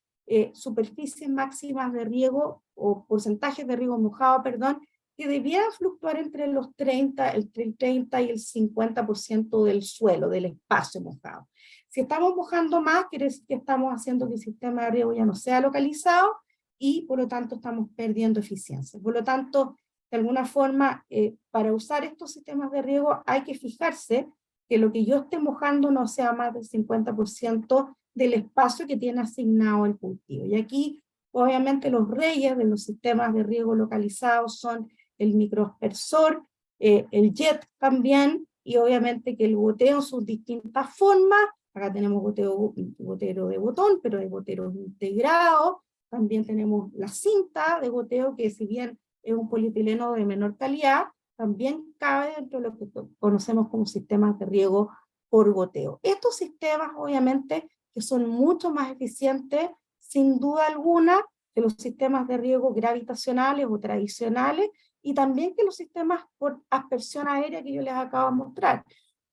superficies máximas de riego o porcentajes de riego mojado, perdón, que debieran fluctuar entre los 30 y el 50% del suelo, del espacio mojado. Si estamos mojando más, quiere decir que estamos haciendo que el sistema de riego ya no sea localizado y por lo tanto estamos perdiendo eficiencia. Por lo tanto, de alguna forma, para usar estos sistemas de riego hay que fijarse que lo que yo esté mojando no sea más del 50% del espacio que tiene asignado el cultivo. Y aquí, obviamente, los reyes de los sistemas de riego localizados son el microaspersor, el jet también, y obviamente que el goteo en sus distintas formas. Acá tenemos gotero de botón, pero hay goteros integrados. También tenemos la cinta de goteo, que si bien es un polietileno de menor calidad, también cabe dentro de lo que conocemos como sistemas de riego por goteo. Estos sistemas, obviamente, que son mucho más eficientes, sin duda alguna, que los sistemas de riego gravitacionales o tradicionales, y también que los sistemas por aspersión aérea que yo les acabo de mostrar.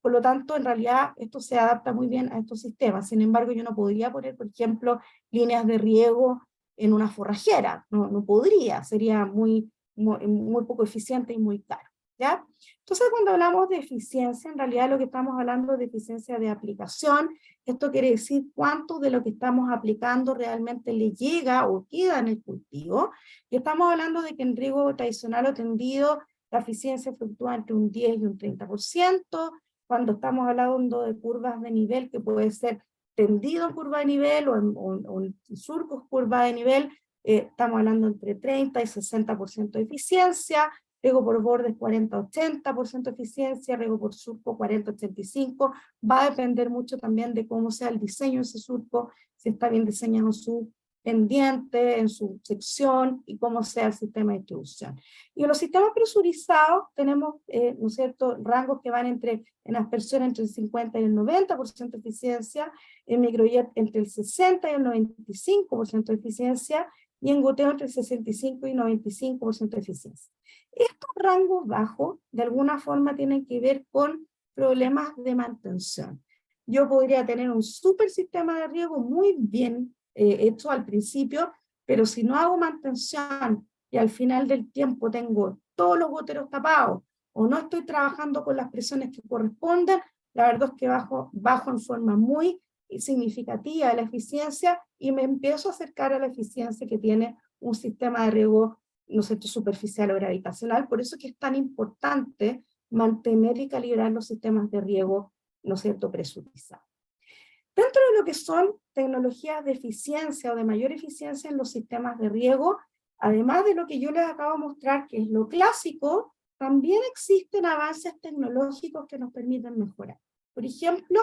Por lo tanto, en realidad, esto se adapta muy bien a estos sistemas. Sin embargo, yo no podría poner, por ejemplo, líneas de riego en una forrajera. No podría, sería muy poco eficiente y muy caro. ¿Ya? Entonces, cuando hablamos de eficiencia, en realidad lo que estamos hablando es de eficiencia de aplicación. Esto quiere decir cuánto de lo que estamos aplicando realmente le llega o queda en el cultivo. Y estamos hablando de que en riego tradicional o tendido, la eficiencia fluctúa entre un 10 y un 30%, cuando estamos hablando de curvas de nivel, que puede ser tendido en curva de nivel o en surcos curva de nivel, estamos hablando entre 30 y 60% de eficiencia, riego por bordes 40-80% de eficiencia, riego por surco 40-85%, va a depender mucho también de cómo sea el diseño de ese surco, si está bien diseñado en su pendiente, en su sección, y cómo sea el sistema de distribución. Y en los sistemas presurizados tenemos, ¿no es cierto?, rangos que van en aspersión entre el 50 y el 90% de eficiencia, en microjet entre el 60 y el 95% de eficiencia, y en goteo entre el 65 y 95% de eficiencia. Estos rangos bajos, de alguna forma, tienen que ver con problemas de mantención. Yo podría tener un super sistema de riego muy bien hecho al principio, pero si no hago mantención y al final del tiempo tengo todos los goteros tapados, o no estoy trabajando con las presiones que corresponden, la verdad es que bajo en forma muy significativa la eficiencia y me empiezo a acercar a la eficiencia que tiene un sistema de riego, ¿no es cierto?, superficial o gravitacional. Por eso es que es tan importante mantener y calibrar los sistemas de riego, ¿no es cierto?, presurizados. Dentro de lo que son tecnologías de eficiencia o de mayor eficiencia en los sistemas de riego, además de lo que yo les acabo de mostrar, que es lo clásico, también existen avances tecnológicos que nos permiten mejorar. Por ejemplo,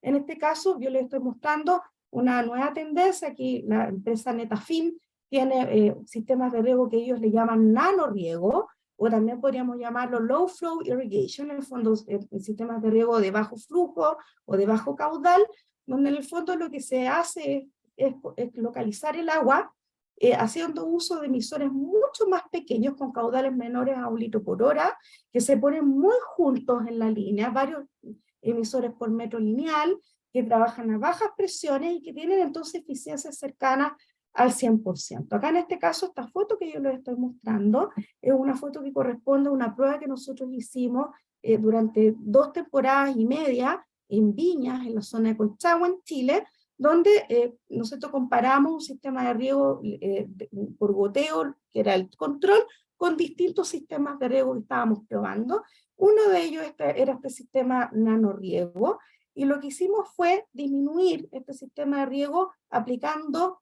en este caso yo les estoy mostrando una nueva tendencia. Aquí la empresa Netafim tiene sistemas de riego que ellos le llaman nanoriego, o también podríamos llamarlo low flow irrigation, en el fondo sistemas de riego de bajo flujo o de bajo caudal, donde en el fondo lo que se hace es localizar el agua haciendo uso de emisores mucho más pequeños, con caudales menores a 1 litro por hora, que se ponen muy juntos en la línea, varios emisores por metro lineal, que trabajan a bajas presiones y que tienen entonces eficiencias cercanas al 100%. Acá en este caso, esta foto que yo les estoy mostrando es una foto que corresponde a una prueba que nosotros hicimos durante 2 temporadas y media en viñas, en la zona de Colchagua, en Chile, donde nosotros comparamos un sistema de riego por goteo, que era el control, con distintos sistemas de riego que estábamos probando. Uno de ellos era este sistema nanoriego, y lo que hicimos fue disminuir este sistema de riego aplicando,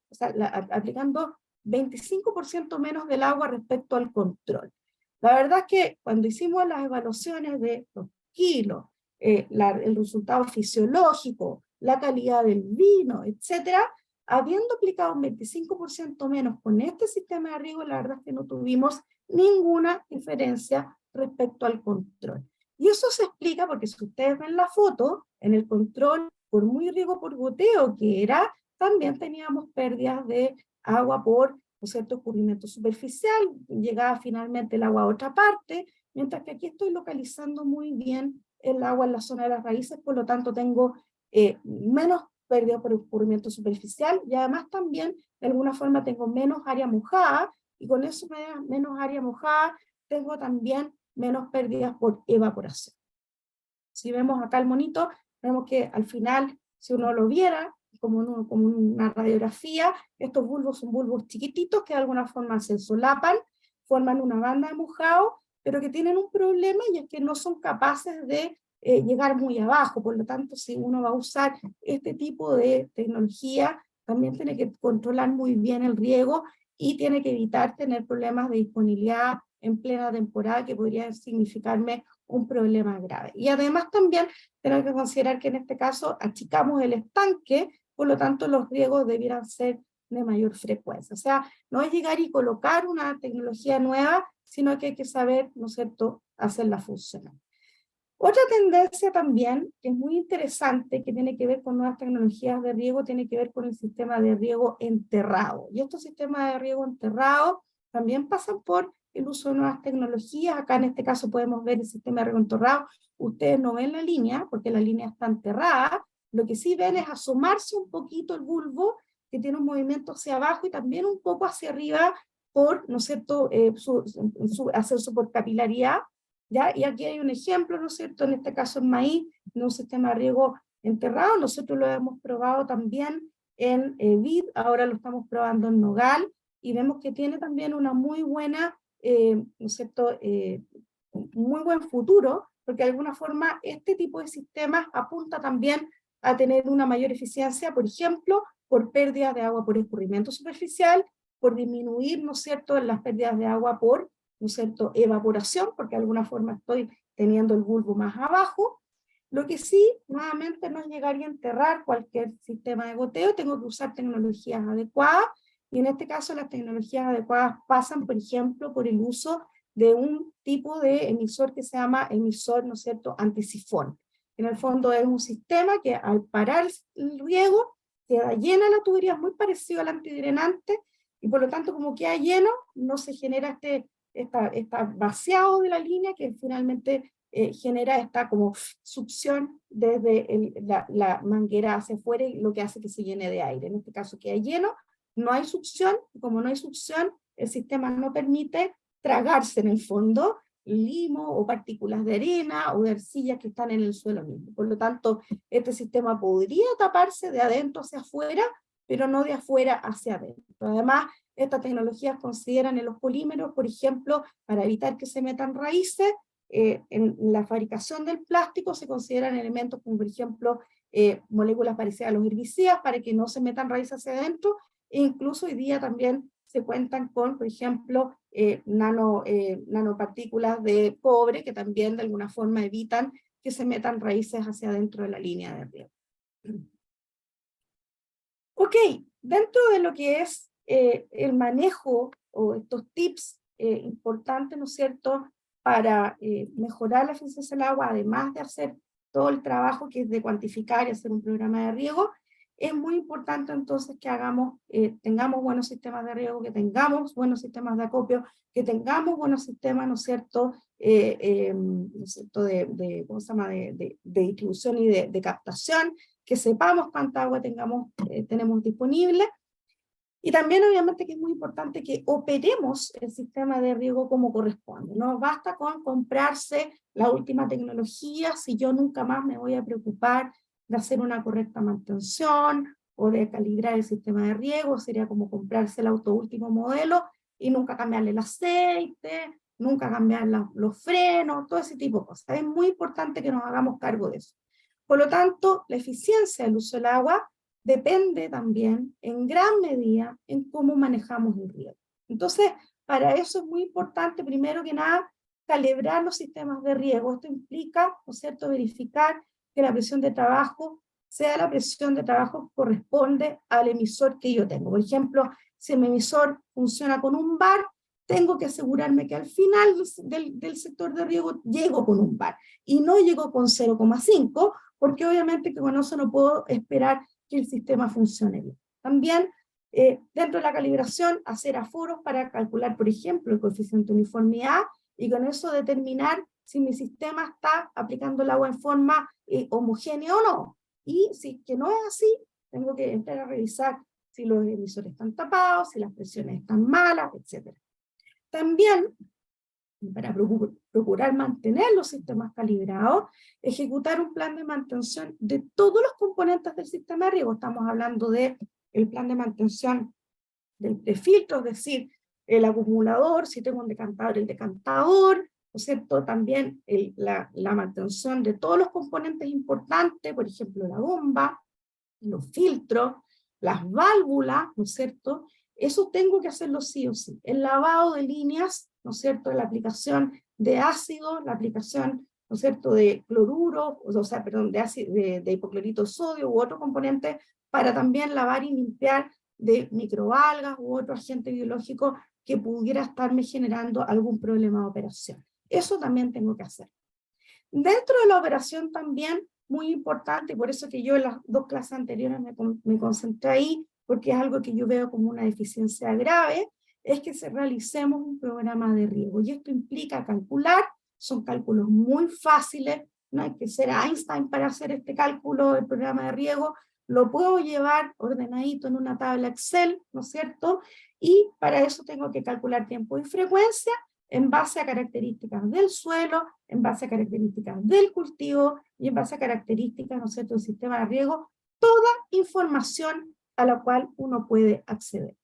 aplicando 25% menos del agua respecto al control. La verdad es que cuando hicimos las evaluaciones de los kilos, el resultado fisiológico, la calidad del vino, etcétera, habiendo aplicado un 25% menos con este sistema de riego, la verdad es que no tuvimos ninguna diferencia respecto al control. Y eso se explica porque si ustedes ven la foto, en el control, por muy riego por goteo que era, también teníamos pérdidas de agua por, ¿no es cierto?, escurrimiento superficial, llegaba finalmente el agua a otra parte, mientras que aquí estoy localizando muy bien el agua en la zona de las raíces, por lo tanto tengo menos pérdida por escurrimiento superficial, y además también de alguna forma tengo menos área mojada, y con eso menos área mojada tengo también menos pérdidas por evaporación. Si vemos acá el monito, vemos que al final, si uno lo viera como una radiografía, estos bulbos son bulbos chiquititos que de alguna forma se solapan, forman una banda de mojado, pero que tienen un problema, y es que no son capaces de llegar muy abajo. Por lo tanto, si uno va a usar este tipo de tecnología, también tiene que controlar muy bien el riego y tiene que evitar tener problemas de disponibilidad en plena temporada que podrían significarme un problema grave. Y además también tenemos que considerar que en este caso achicamos el estanque, por lo tanto los riegos debieran ser de mayor frecuencia. O sea, no es llegar y colocar una tecnología nueva, sino que hay que saber, ¿no es cierto?, hacerla funcionar. Otra tendencia también, que es muy interesante, que tiene que ver con nuevas tecnologías de riego, tiene que ver con el sistema de riego enterrado. Y estos sistemas de riego enterrado también pasan por el uso de nuevas tecnologías. Acá en este caso podemos ver el sistema de riego enterrado. Ustedes no ven la línea, porque la línea está enterrada. Lo que sí ven es asomarse un poquito el bulbo, que tiene un movimiento hacia abajo y también un poco hacia arriba por, ¿no es cierto?, hacer su por capilaridad. ¿Ya? Y aquí hay un ejemplo, ¿no es cierto?, en este caso en maíz, en un sistema de riego enterrado. Nosotros lo hemos probado también en vid, ahora lo estamos probando en nogal, y vemos que tiene también una muy buena, ¿no es cierto?, muy buen futuro, porque de alguna forma este tipo de sistemas apunta también a tener una mayor eficiencia, por ejemplo, por pérdidas de agua por escurrimiento superficial, por disminuir, ¿no es cierto?, las pérdidas de agua por, ¿no es cierto?, evaporación, porque de alguna forma estoy teniendo el bulbo más abajo. Lo que sí, nuevamente, no es llegar y enterrar cualquier sistema de goteo, tengo que usar tecnologías adecuadas, y en este caso las tecnologías adecuadas pasan, por ejemplo, por el uso de un tipo de emisor que se llama emisor, ¿no es cierto?, antisifón. En el fondo es un sistema que al parar el riego, queda llena la tubería, muy parecido al antidrenante, y por lo tanto, como queda lleno, no se genera esta vaciado de la línea que finalmente genera esta como succión desde la manguera hacia afuera, y lo que hace que se llene de aire. En este caso queda lleno, no hay succión, y como no hay succión, el sistema no permite tragarse en el fondo limo o partículas de arena o de arcillas que están en el suelo mismo. Por lo tanto, este sistema podría taparse de adentro hacia afuera, pero no de afuera hacia adentro. Además, estas tecnologías consideran en los polímeros, por ejemplo, para evitar que se metan raíces, en la fabricación del plástico se consideran elementos como, por ejemplo, moléculas parecidas a los herbicidas para que no se metan raíces hacia adentro, e incluso hoy día también se cuentan con, por ejemplo, nanopartículas de cobre que también de alguna forma evitan que se metan raíces hacia adentro de la línea de riego. Ok, dentro de lo que es el manejo o estos tips importantes, ¿no es cierto?, para mejorar la eficiencia del agua, además de hacer todo el trabajo que es de cuantificar y hacer un programa de riego, es muy importante entonces que tengamos buenos sistemas de riego, que tengamos buenos sistemas de acopio, que tengamos buenos sistemas, ¿no es cierto?, ¿no es cierto?, ¿cómo se llama?, de distribución y de captación, que sepamos cuánta agua tenemos disponible, y también obviamente que es muy importante que operemos el sistema de riego como corresponde. No basta con comprarse la última tecnología si yo nunca más me voy a preocupar de hacer una correcta mantención, o de calibrar el sistema de riego, sería como comprarse el auto último modelo y nunca cambiarle el aceite, nunca cambiar los frenos, todo ese tipo de cosas. Es muy importante que nos hagamos cargo de eso. Por lo tanto, la eficiencia del uso del agua depende también en gran medida en cómo manejamos el riego. Entonces, para eso es muy importante, primero que nada, calibrar los sistemas de riego. Esto implica, ¿no es cierto?, verificar que la presión de trabajo sea la presión de trabajo que corresponde al emisor que yo tengo. Por ejemplo, si mi emisor funciona con un bar, tengo que asegurarme que al final del sector de riego llego con un bar y no llego con 0,5, porque obviamente que con eso no puedo esperar que el sistema funcione bien. También, dentro de la calibración, hacer aforos para calcular, por ejemplo, el coeficiente de uniformidad y con eso determinar si mi sistema está aplicando el agua en forma homogénea o no. Y si que no es así, tengo que entrar a revisar si los emisores están tapados, si las presiones están malas, etc. También, para procurar mantener los sistemas calibrados, ejecutar un plan de mantención de todos los componentes del sistema de riego. Estamos hablando del plan de mantención del prefiltro, es decir, el acumulador, si tengo un decantador, el decantador, ¿no es cierto? También la mantención de todos los componentes importantes, por ejemplo, la bomba, los filtros, las válvulas, ¿no es cierto? Eso tengo que hacerlo sí o sí. El lavado de líneas, ¿no es cierto? La aplicación de ácido, la aplicación, ¿no es cierto?, de cloruro, o sea, perdón, de hipoclorito de sodio u otro componente, para también lavar y limpiar de microalgas u otro agente biológico que pudiera estarme generando algún problema de operación. Eso también tengo que hacer. Dentro de la operación también, muy importante, por eso que yo en las dos clases anteriores me concentré ahí, porque es algo que yo veo como una deficiencia grave, es que realicemos un programa de riego. Y esto implica calcular, son cálculos muy fáciles, no hay que ser Einstein para hacer este cálculo del programa de riego, lo puedo llevar ordenadito en una tabla Excel, ¿no es cierto? Y para eso tengo que calcular tiempo y frecuencia en base a características del suelo, en base a características del cultivo y en base a características, ¿no es cierto?, del sistema de riego, toda información a la cual uno puede acceder.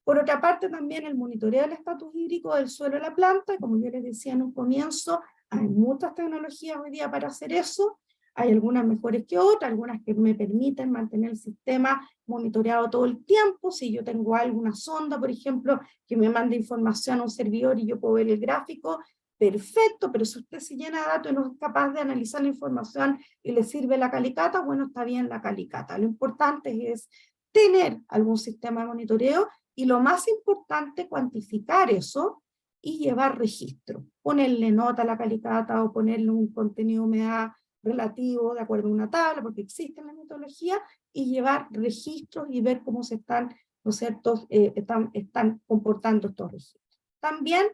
Por otra parte, también el monitoreo del estatus hídrico del suelo de la planta, como yo les decía en un comienzo, hay muchas tecnologías hoy día para hacer eso, hay algunas mejores que otras, algunas que me permiten mantener el sistema monitoreado todo el tiempo. Si yo tengo alguna sonda, por ejemplo, que me manda información a un servidor y yo puedo ver el gráfico, perfecto, pero si usted se llena de datos y no es capaz de analizar la información y le sirve la calicata, bueno, está bien la calicata. Lo importante es tener algún sistema de monitoreo y lo más importante, cuantificar eso y llevar registro. Ponerle nota a la calicata o ponerle un contenido de humedad relativo de acuerdo a una tabla, porque existe en la metodología, y llevar registros y ver cómo se están, ¿no es cierto?, están comportando estos registros. También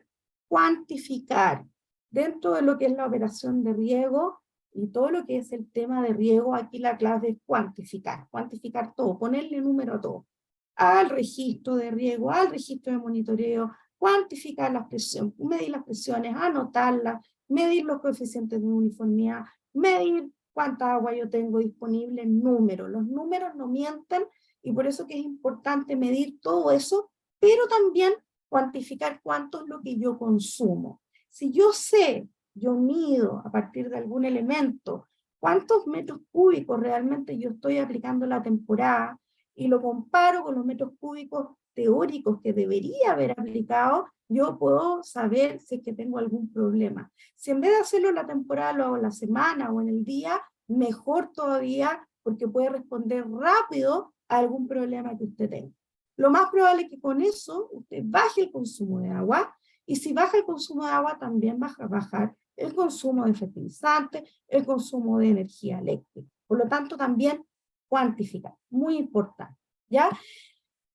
cuantificar dentro de lo que es la operación de riego y todo lo que es el tema de riego. Aquí la clave es cuantificar todo, ponerle número a todo, al registro de riego, al registro de monitoreo, cuantificar las presiones, medir las presiones, anotarlas, medir los coeficientes de uniformidad, medir cuánta agua yo tengo disponible en números. Los números no mienten y por eso que es importante medir todo eso, pero también cuantificar cuánto es lo que yo consumo. Si yo sé, yo mido a partir de algún elemento cuántos metros cúbicos realmente yo estoy aplicando la temporada y lo comparo con los metros cúbicos teóricos que debería haber aplicado, yo puedo saber si es que tengo algún problema. Si en vez de hacerlo en la temporada lo hago en la semana o en el día, mejor todavía, porque puede responder rápido a algún problema que usted tenga. Lo más probable es que con eso usted baje el consumo de agua, y si baja el consumo de agua también va a bajar el consumo de fertilizantes, el consumo de energía eléctrica. Por lo tanto, también cuantificar, muy importante, ¿ya?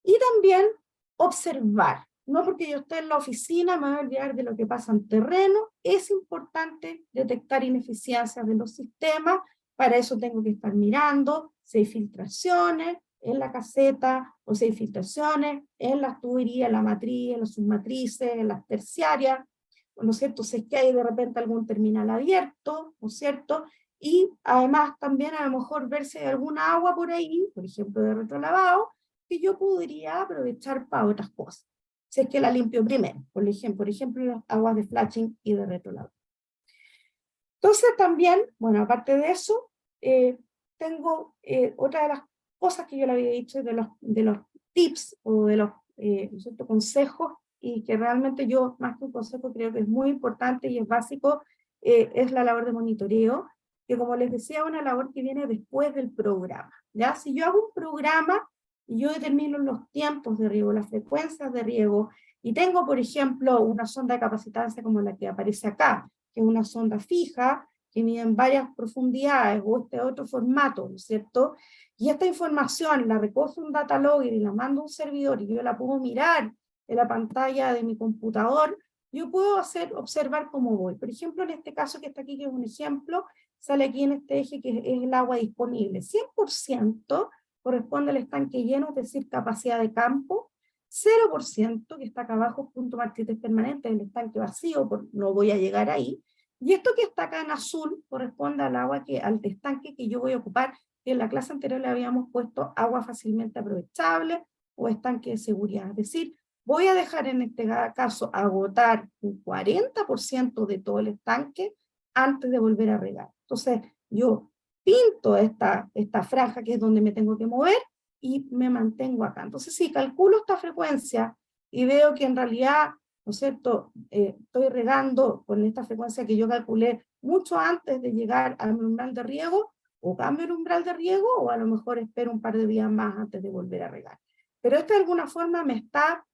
Y también observar, no porque yo esté en la oficina me voy a olvidar de lo que pasa en terreno. Es importante detectar ineficiencias de los sistemas, para eso tengo que estar mirando si hay filtraciones en la caseta, o si hay filtraciones en las tuberías, en la matriz, en las submatrices, en las terciarias, ¿no es cierto? Si es que hay de repente algún terminal abierto, ¿no es cierto? y además también a lo mejor ver si hay alguna agua por ahí, por ejemplo de retrolavado, que yo podría aprovechar para otras cosas, si es que la limpio primero, por ejemplo las aguas de flashing y de retrolavado. Entonces también, bueno, aparte de eso, tengo otra de las cosas que yo le había dicho, de los tips o de los consejos, y que realmente yo, más que un consejo, creo que es muy importante y es básico, es la labor de monitoreo, que como les decía, es una labor que viene después del programa, ¿ya? Si yo hago un programa y yo determino los tiempos de riego, las frecuencias de riego, y tengo, por ejemplo, una sonda de capacitancia como la que aparece acá, que es una sonda fija, que mide en varias profundidades, o este otro formato, ¿no es cierto? Y esta información la recoge un data logger y la mando a un servidor, y yo la puedo mirar en la pantalla de mi computador, yo puedo observar cómo voy. Por ejemplo, en este caso que está aquí, que es un ejemplo, sale aquí en este eje que es el agua disponible. 100% corresponde al estanque lleno, es decir, capacidad de campo. 0%, que está acá abajo, punto martites permanente, el estanque vacío, no voy a llegar ahí. Y esto que está acá en azul corresponde al agua al estanque que yo voy a ocupar, que en la clase anterior le habíamos puesto agua fácilmente aprovechable o estanque de seguridad. Es decir, voy a dejar en este caso agotar un 40% de todo el estanque antes de volver a regar. Entonces, yo pinto esta franja que es donde me tengo que mover y me mantengo acá. Entonces, si calculo esta frecuencia y veo que en realidad, ¿no es cierto?, estoy regando con esta frecuencia que yo calculé mucho antes de llegar al umbral de riego, o cambio el umbral de riego, o a lo mejor espero un par de días más antes de volver a regar. Pero esto de alguna forma me está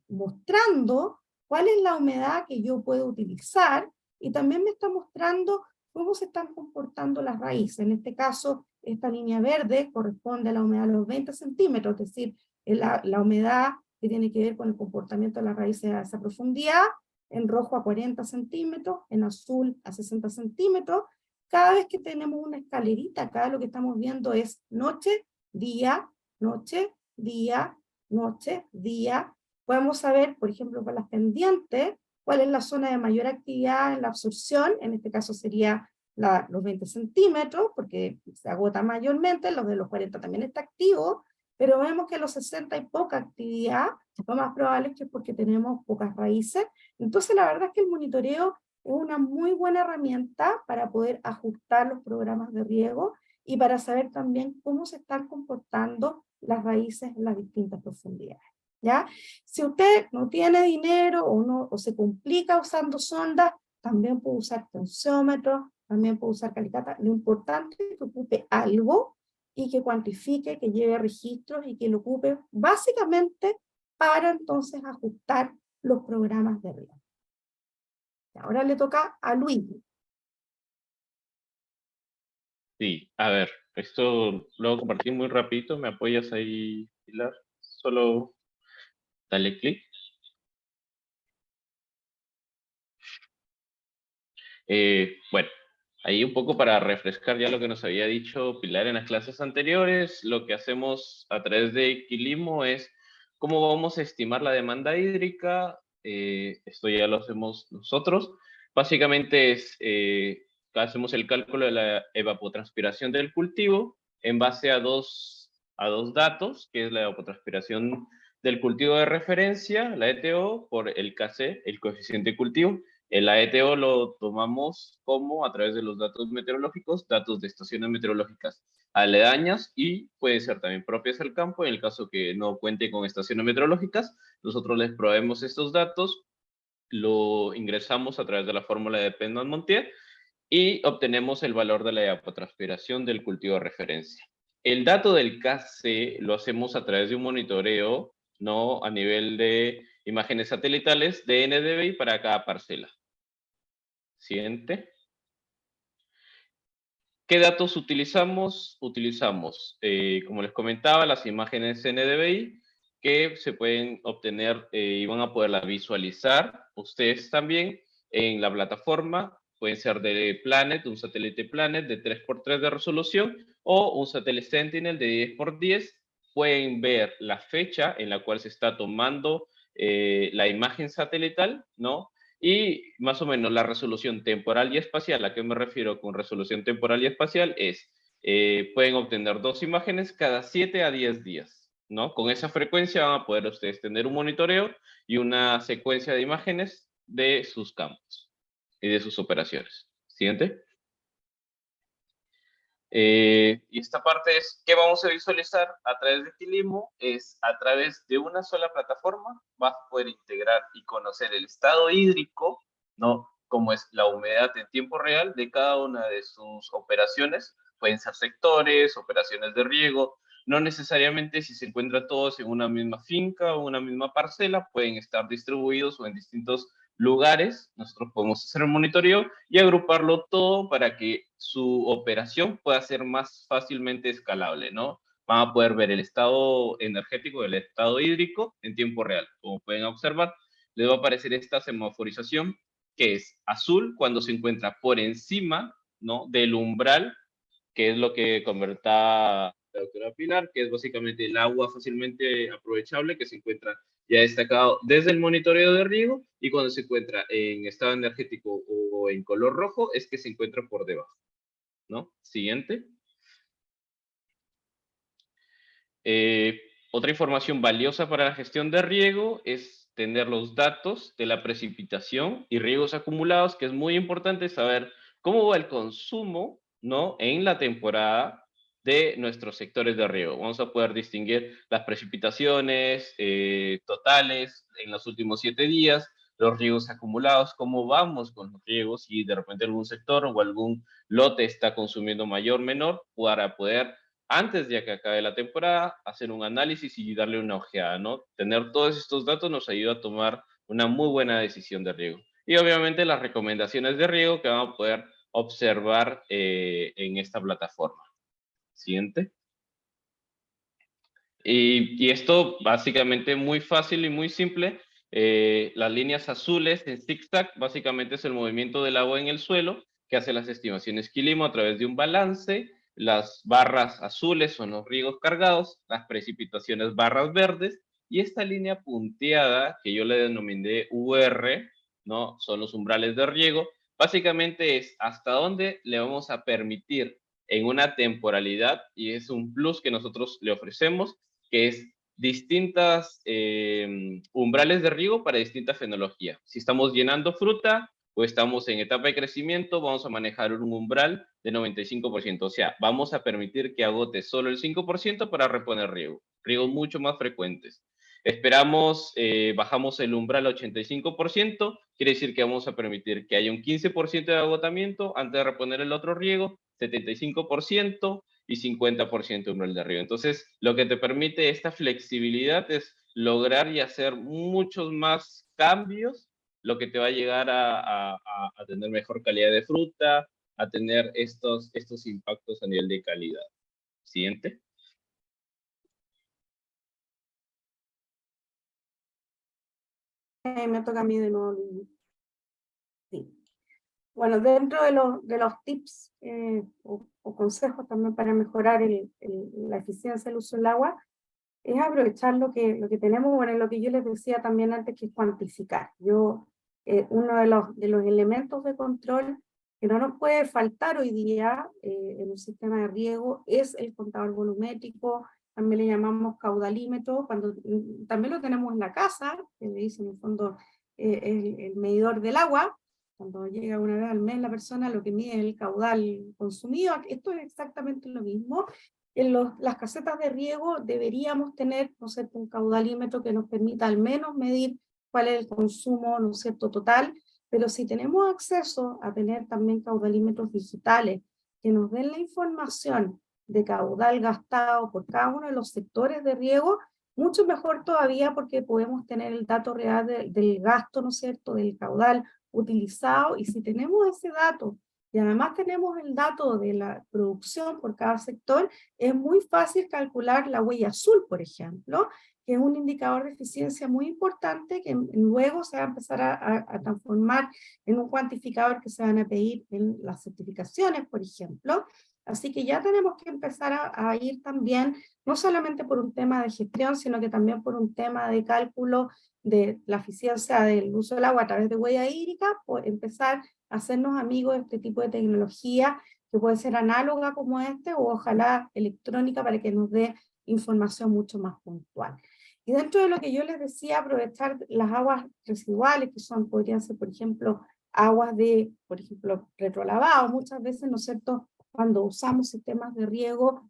mostrando cuál es la humedad que yo puedo utilizar, y también me está mostrando cómo se están comportando las raíces. En este caso, esta línea verde corresponde a la humedad de los 20 centímetros, es decir, la humedad que tiene que ver con el comportamiento de las raíces a esa profundidad, en rojo a 40 centímetros, en azul a 60 centímetros. Cada vez que tenemos una escalerita, acá lo que estamos viendo es noche, día, noche, día, noche, día. Podemos saber, por ejemplo, por las pendientes, cuál es la zona de mayor actividad en la absorción, en este caso sería los 20 centímetros, porque se agota mayormente, los de los 40 también está activo, pero vemos que los 60 hay poca actividad, lo más probable es que es porque tenemos pocas raíces. Entonces la verdad es que el monitoreo es una muy buena herramienta para poder ajustar los programas de riego y para saber también cómo se están comportando las raíces en las distintas profundidades, ¿ya? Si usted no tiene dinero o se complica usando sondas, también puede usar tensiómetros, también puede usar calicata. Lo importante es que ocupe algo y que cuantifique, que lleve registros y que lo ocupe básicamente para entonces ajustar los programas de riego. Ahora le toca a Luis. Sí, a ver, esto lo compartí muy rapidito, ¿me apoyas ahí, Pilar? Solo dale clic. Bueno, ahí un poco para refrescar ya lo que nos había dicho Pilar en las clases anteriores, lo que hacemos a través de Quilimo es cómo vamos a estimar la demanda hídrica. Esto ya lo hacemos nosotros. Básicamente hacemos el cálculo de la evapotranspiración del cultivo en base a dos datos, que es la evapotranspiración del cultivo de referencia, la ETO, por el KC, el coeficiente de cultivo. El AETO lo tomamos como a través de los datos meteorológicos, datos de estaciones meteorológicas aledañas y puede ser también propias al campo. En el caso que no cuente con estaciones meteorológicas, nosotros les proveemos estos datos, lo ingresamos a través de la fórmula de Penman-Montier y obtenemos el valor de la evapotranspiración del cultivo de referencia. El dato del KC lo hacemos a través de un monitoreo, ¿no? A nivel de imágenes satelitales de NDVI para cada parcela. Siguiente. ¿Qué datos utilizamos? Utilizamos, como les comentaba, las imágenes NDVI que se pueden obtener y van a poderla visualizar ustedes también en la plataforma. Pueden ser de Planet, un satélite Planet de 3x3 de resolución o un satélite Sentinel de 10x10. Pueden ver la fecha en la cual se está tomando la imagen satelital, ¿no? Y más o menos la resolución temporal y espacial, ¿a qué me refiero con resolución temporal y espacial? Es, pueden obtener 2 imágenes cada 7 a 10 días, ¿no? Con esa frecuencia van a poder ustedes tener un monitoreo y una secuencia de imágenes de sus campos y de sus operaciones. Siguiente. Y esta parte es, ¿qué vamos a visualizar a través de Quilimo? Es a través de una sola plataforma, vas a poder integrar y conocer el estado hídrico, ¿no? Como es la humedad en tiempo real de cada una de sus operaciones. Pueden ser sectores, operaciones de riego, no necesariamente si se encuentran todos en una misma finca o una misma parcela, pueden estar distribuidos o en distintos lugares. Nosotros podemos hacer un monitoreo y agruparlo todo para que su operación pueda ser más fácilmente escalable, ¿no? Van a poder ver el estado energético, el estado hídrico en tiempo real. Como pueden observar, les va a aparecer esta semaforización que es azul cuando se encuentra por encima, ¿no?, del umbral, que es lo que comentaba la doctora Pilar, que es básicamente el agua fácilmente aprovechable que se encuentra ya destacado desde el monitoreo de riego, y cuando se encuentra en estado energético o en color rojo es que se encuentra por debajo, ¿no? Siguiente. Otra información valiosa para la gestión de riego es tener los datos de la precipitación y riegos acumulados, que es muy importante saber cómo va el consumo, ¿no?, en la temporada de nuestros sectores de riego. Vamos a poder distinguir las precipitaciones totales en los últimos 7 días, los riegos acumulados, cómo vamos con los riegos, si de repente algún sector o algún lote está consumiendo mayor o menor, para poder, antes de que acabe la temporada, hacer un análisis y darle una ojeada, ¿no? Tener todos estos datos nos ayuda a tomar una muy buena decisión de riego. Y obviamente las recomendaciones de riego que van a poder observar en esta plataforma. Siguiente. Y esto básicamente muy fácil y muy simple. Las líneas azules en zigzag básicamente es el movimiento del agua en el suelo que hace las estimaciones Quilimo a través de un balance. Las barras azules son los riegos cargados, las precipitaciones barras verdes, y esta línea punteada que yo le denominé UR, ¿no?, son los umbrales de riego. Básicamente es hasta dónde le vamos a permitir en una temporalidad, y es un plus que nosotros le ofrecemos, que es distintas umbrales de riego para distintas fenologías. Si estamos llenando fruta o estamos en etapa de crecimiento, vamos a manejar un umbral de 95%. O sea, vamos a permitir que agote solo el 5% para reponer riego. Riegos mucho más frecuentes. Esperamos, bajamos el umbral al 85%, quiere decir que vamos a permitir que haya un 15% de agotamiento antes de reponer el otro riego, 75%, y 50% umbral de riego. Entonces, lo que te permite esta flexibilidad es lograr y hacer muchos más cambios, lo que te va a llegar a tener mejor calidad de fruta, a tener estos impactos a nivel de calidad. Siguiente. Me toca a mí de nuevo. Sí. Bueno, dentro de los tips o consejos también para mejorar la eficiencia del uso del agua, es aprovechar lo que tenemos, bueno, lo que yo les decía también antes, que es cuantificar. Uno de los elementos de control que no nos puede faltar hoy día en un sistema de riego es el contador volumétrico, también le llamamos caudalímetro, cuando también lo tenemos en la casa, que le dicen en el fondo el medidor del agua. Cuando llega una vez al mes la persona, lo que mide es el caudal consumido. Esto es exactamente lo mismo. En las casetas de riego deberíamos tener, ¿no es cierto?, un caudalímetro que nos permita al menos medir cuál es el consumo, ¿no es cierto?, total, pero si tenemos acceso a tener también caudalímetros digitales que nos den la información de caudal gastado por cada uno de los sectores de riego, mucho mejor todavía, porque podemos tener el dato real del gasto, ¿no es cierto?, del caudal utilizado, y si tenemos ese dato y además tenemos el dato de la producción por cada sector, es muy fácil calcular la huella azul, por ejemplo, que es un indicador de eficiencia muy importante que luego se va a empezar a transformar en un cuantificador que se van a pedir en las certificaciones, por ejemplo, Así que ya tenemos que empezar a ir también, no solamente por un tema de gestión, sino que también por un tema de cálculo de la eficiencia del uso del agua a través de huella hídrica, por empezar a hacernos amigos de este tipo de tecnología que puede ser análoga como este, o ojalá electrónica para que nos dé información mucho más puntual. Y dentro de lo que yo les decía, aprovechar las aguas residuales, que son, podrían ser, por ejemplo, aguas de, por ejemplo, retrolavado. Muchas veces, ¿no es cierto?, cuando usamos sistemas de riego,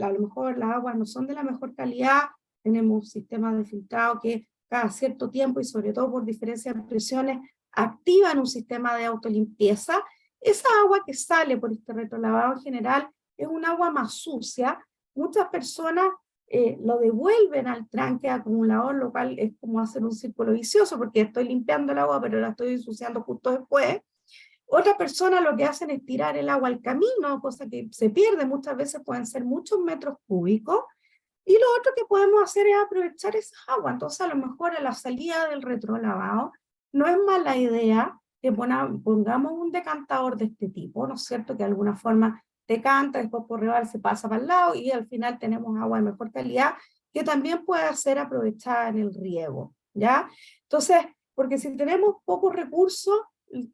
a lo mejor las aguas no son de la mejor calidad, tenemos sistemas de filtrado que cada cierto tiempo, y sobre todo por diferencia de presiones, activan un sistema de autolimpieza. Esa agua que sale por este retrolavado en general es un agua más sucia. Muchas personas lo devuelven al tranque acumulador, lo cual es como hacer un círculo vicioso, porque estoy limpiando el agua, pero la estoy ensuciando justo después. Otras personas lo que hacen es tirar el agua al camino, cosa que se pierde, muchas veces pueden ser muchos metros cúbicos, y lo otro que podemos hacer es aprovechar esa agua. Entonces, a lo mejor a la salida del retrolavado, no es mala idea que pongamos un decantador de este tipo, ¿no es cierto? Que de alguna forma decanta, después por rival se pasa para el lado, y al final tenemos agua de mejor calidad, que también puede ser aprovechada en el riego, ¿ya? Entonces, porque si tenemos pocos recursos,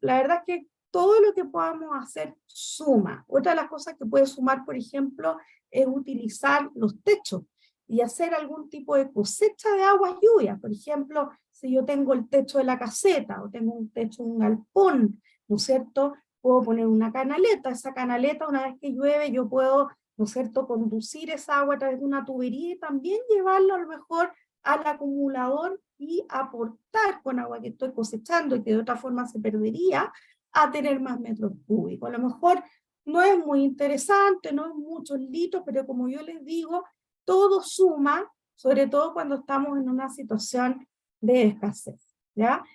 la verdad es que todo lo que podamos hacer suma. Otra de las cosas que puede sumar, por ejemplo, es utilizar los techos y hacer algún tipo de cosecha de aguas lluvias. Por ejemplo, si yo tengo el techo de la caseta o tengo un techo, un galpón, ¿no es cierto? Puedo poner una canaleta. Esa canaleta, una vez que llueve, yo puedo, ¿no es cierto?, conducir esa agua a través de una tubería y también llevarlo a lo mejor al acumulador y aportar con agua que estoy cosechando y que de otra forma se perdería, a tener más metros cúbicos. A lo mejor no es muy interesante, no es muchos litros, pero como yo les digo, todo suma, sobre todo cuando estamos en una situación de escasez, ¿ya?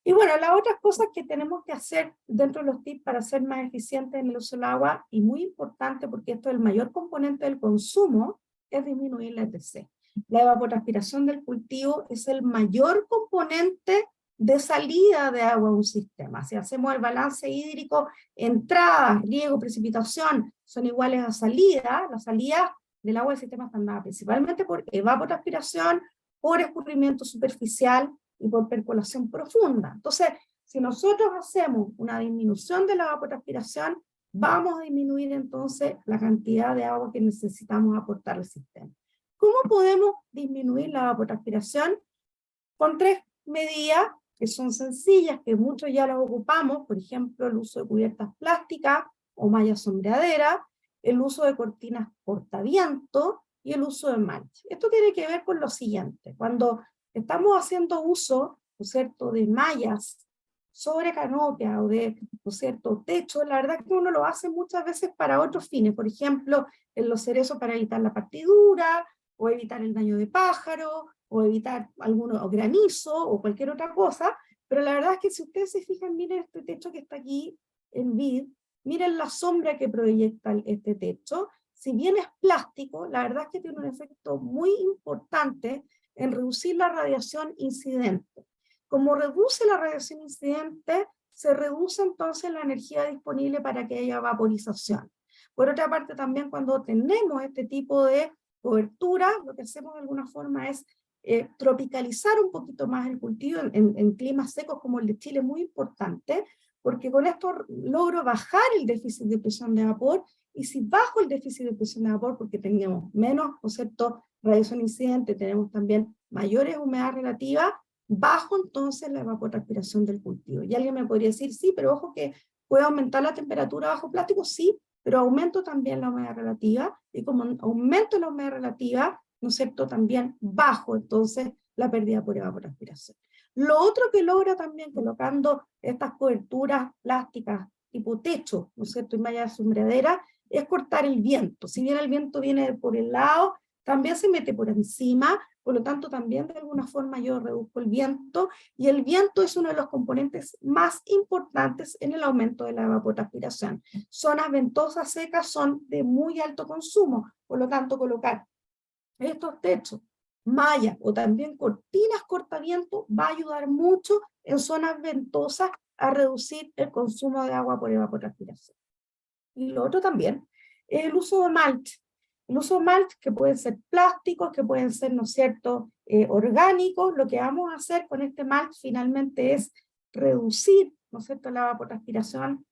Y bueno, las otras cosas que tenemos que hacer dentro de los tips para ser más eficientes en el uso del agua, y muy importante porque esto es el mayor componente del consumo, es disminuir la ETC. La evapotranspiración del cultivo es el mayor componente de salida de agua a un sistema. Si hacemos el balance hídrico, entrada, riego, precipitación son iguales a salida, la salida del agua del sistema está dada principalmente por evapotranspiración, por escurrimiento superficial y por percolación profunda. Entonces, si nosotros hacemos una disminución de la evapotranspiración, vamos a disminuir entonces la cantidad de agua que necesitamos aportar al sistema. ¿Cómo podemos disminuir la evapotranspiración? Con 3 medidas que son sencillas, que muchos ya las ocupamos, por ejemplo, el uso de cubiertas plásticas o mallas sombreaderas, el uso de cortinas portaviento y el uso de mancha. Esto tiene que ver con lo siguiente: cuando estamos haciendo uso, ¿no es cierto?, de mallas sobre canopia o de, ¿no es cierto?, techo, la verdad es que uno lo hace muchas veces para otros fines, por ejemplo, en los cerezos para evitar la partidura, o evitar el daño de pájaros, o evitar alguno, o granizo, o cualquier otra cosa, pero la verdad es que si ustedes se fijan, miren este techo que está aquí en vid, miren la sombra que proyecta este techo. Si bien es plástico, la verdad es que tiene un efecto muy importante en reducir la radiación incidente. Como reduce la radiación incidente, se reduce entonces la energía disponible para que haya vaporización. Por otra parte, también cuando tenemos este tipo de cobertura, lo que hacemos de alguna forma es tropicalizar un poquito más el cultivo en climas secos como el de Chile, muy importante, porque con esto logro bajar el déficit de presión de vapor, y si bajo el déficit de presión de vapor, porque teníamos menos, ¿no es cierto?, radiación incidente, tenemos también mayores humedad relativa, bajo entonces la evapotranspiración del cultivo. Y alguien me podría decir, sí, pero ojo que puede aumentar la temperatura bajo plástico, sí, pero aumento también la humedad relativa, y como aumento la humedad relativa, ¿no es cierto?, también bajo entonces la pérdida por evapotranspiración. Lo otro que logra también colocando estas coberturas plásticas tipo techo, ¿no es cierto?, y malla de sombreadera, es cortar el viento. Si bien el viento viene por el lado, también se mete por encima, por lo tanto también de alguna forma yo reduzco el viento, y el viento es uno de los componentes más importantes en el aumento de la evapotranspiración. Zonas ventosas secas son de muy alto consumo, por lo tanto colocar estos techos, mallas o también cortinas cortaviento va a ayudar mucho en zonas ventosas a reducir el consumo de agua por evapotranspiración. Y lo otro también es el uso de mulch. El uso de mulch, que pueden ser plásticos, que pueden ser, ¿no es cierto?, orgánicos. Lo que vamos a hacer con este mulch finalmente es reducir, ¿no es cierto?, la evapotranspiración,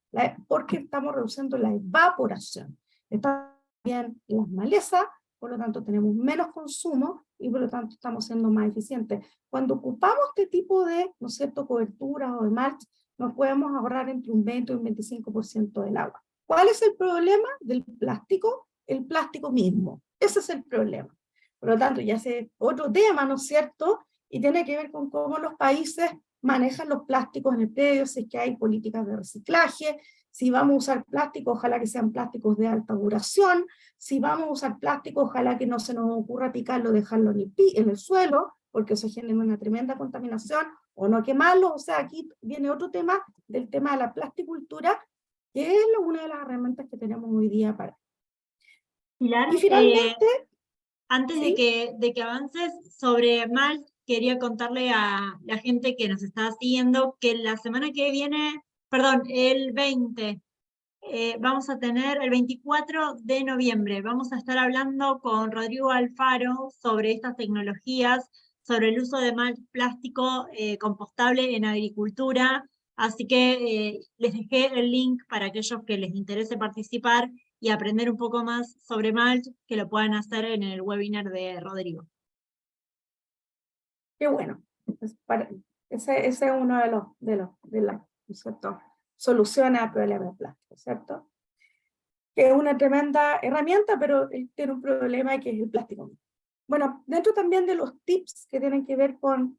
porque estamos reduciendo la evaporación. Están bien las malezas, por lo tanto tenemos menos consumo y por lo tanto estamos siendo más eficientes. Cuando ocupamos este tipo de, ¿no es cierto?, coberturas o de mulch, nos podemos ahorrar entre un 20 y un 25% del agua. ¿Cuál es el problema del plástico? El plástico mismo. Ese es el problema. Por lo tanto, ya sé otro tema, ¿no es cierto? Y tiene que ver con cómo los países manejan los plásticos en el predio, si es que hay políticas de reciclaje, si vamos a usar plástico, ojalá que sean plásticos de alta duración, si vamos a usar plástico, ojalá que no se nos ocurra picarlo, dejarlo en el suelo, porque eso genera una tremenda contaminación, o no quemarlo. O sea, aquí viene otro tema, del tema de la plasticultura, que es una de las herramientas que tenemos hoy día para. Pilar, Y finalmente, antes ¿sí? de que avances sobre mulch, quería contarle a la gente que nos está siguiendo que la semana que viene, perdón, el 20, vamos a tener el 24 de noviembre, vamos a estar hablando con Rodrigo Alfaro sobre estas tecnologías, sobre el uso de mulch plástico compostable en agricultura. Así que les dejé el link para aquellos que les interese participar y aprender un poco más sobre mulch, que lo puedan hacer en el webinar de Rodrigo. Qué bueno. Ese es uno de las, ¿no es cierto?, soluciones al problema del plástico, ¿cierto? Que es una tremenda herramienta, pero tiene un problema que es el plástico. Bueno, dentro también de los tips que tienen que ver con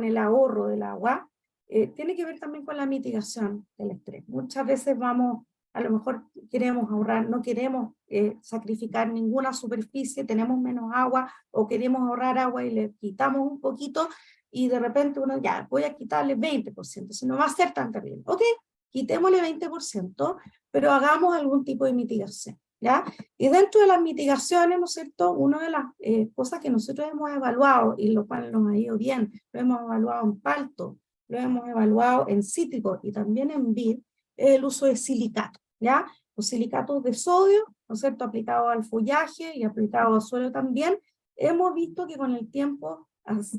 el ahorro del agua, tiene que ver también con la mitigación del estrés. Muchas veces a lo mejor queremos ahorrar, no queremos sacrificar ninguna superficie, tenemos menos agua o queremos ahorrar agua y le quitamos un poquito y de repente uno ya, voy a quitarle 20%, si no va a ser tan terrible. Ok, quitémosle 20%, pero hagamos algún tipo de mitigación, ¿ya? Y dentro de las mitigaciones, ¿no es cierto?, una de las cosas que nosotros hemos evaluado, y lo cual nos ha ido bien, lo hemos evaluado en palto, lo hemos evaluado en cítrico y también en vid, es el uso de silicato, ¿ya? Los silicatos de sodio, ¿no es cierto?, aplicados al follaje y aplicados al suelo también, hemos visto que con el tiempo,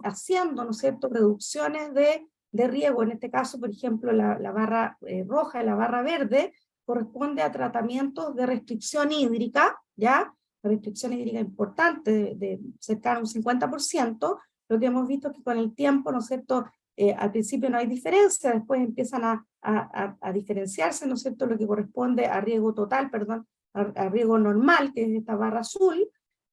haciendo, ¿no es cierto?, reducciones de riego, en este caso, por ejemplo, la barra roja y la barra verde, corresponde a tratamientos de restricción hídrica, ¿ya? Restricción hídrica importante, de cercano a un 50%, lo que hemos visto es que con el tiempo, ¿no es cierto?, al principio no hay diferencia, después empiezan a diferenciarse, ¿no es cierto?, lo que corresponde a riego total, perdón, a riego normal, que es esta barra azul,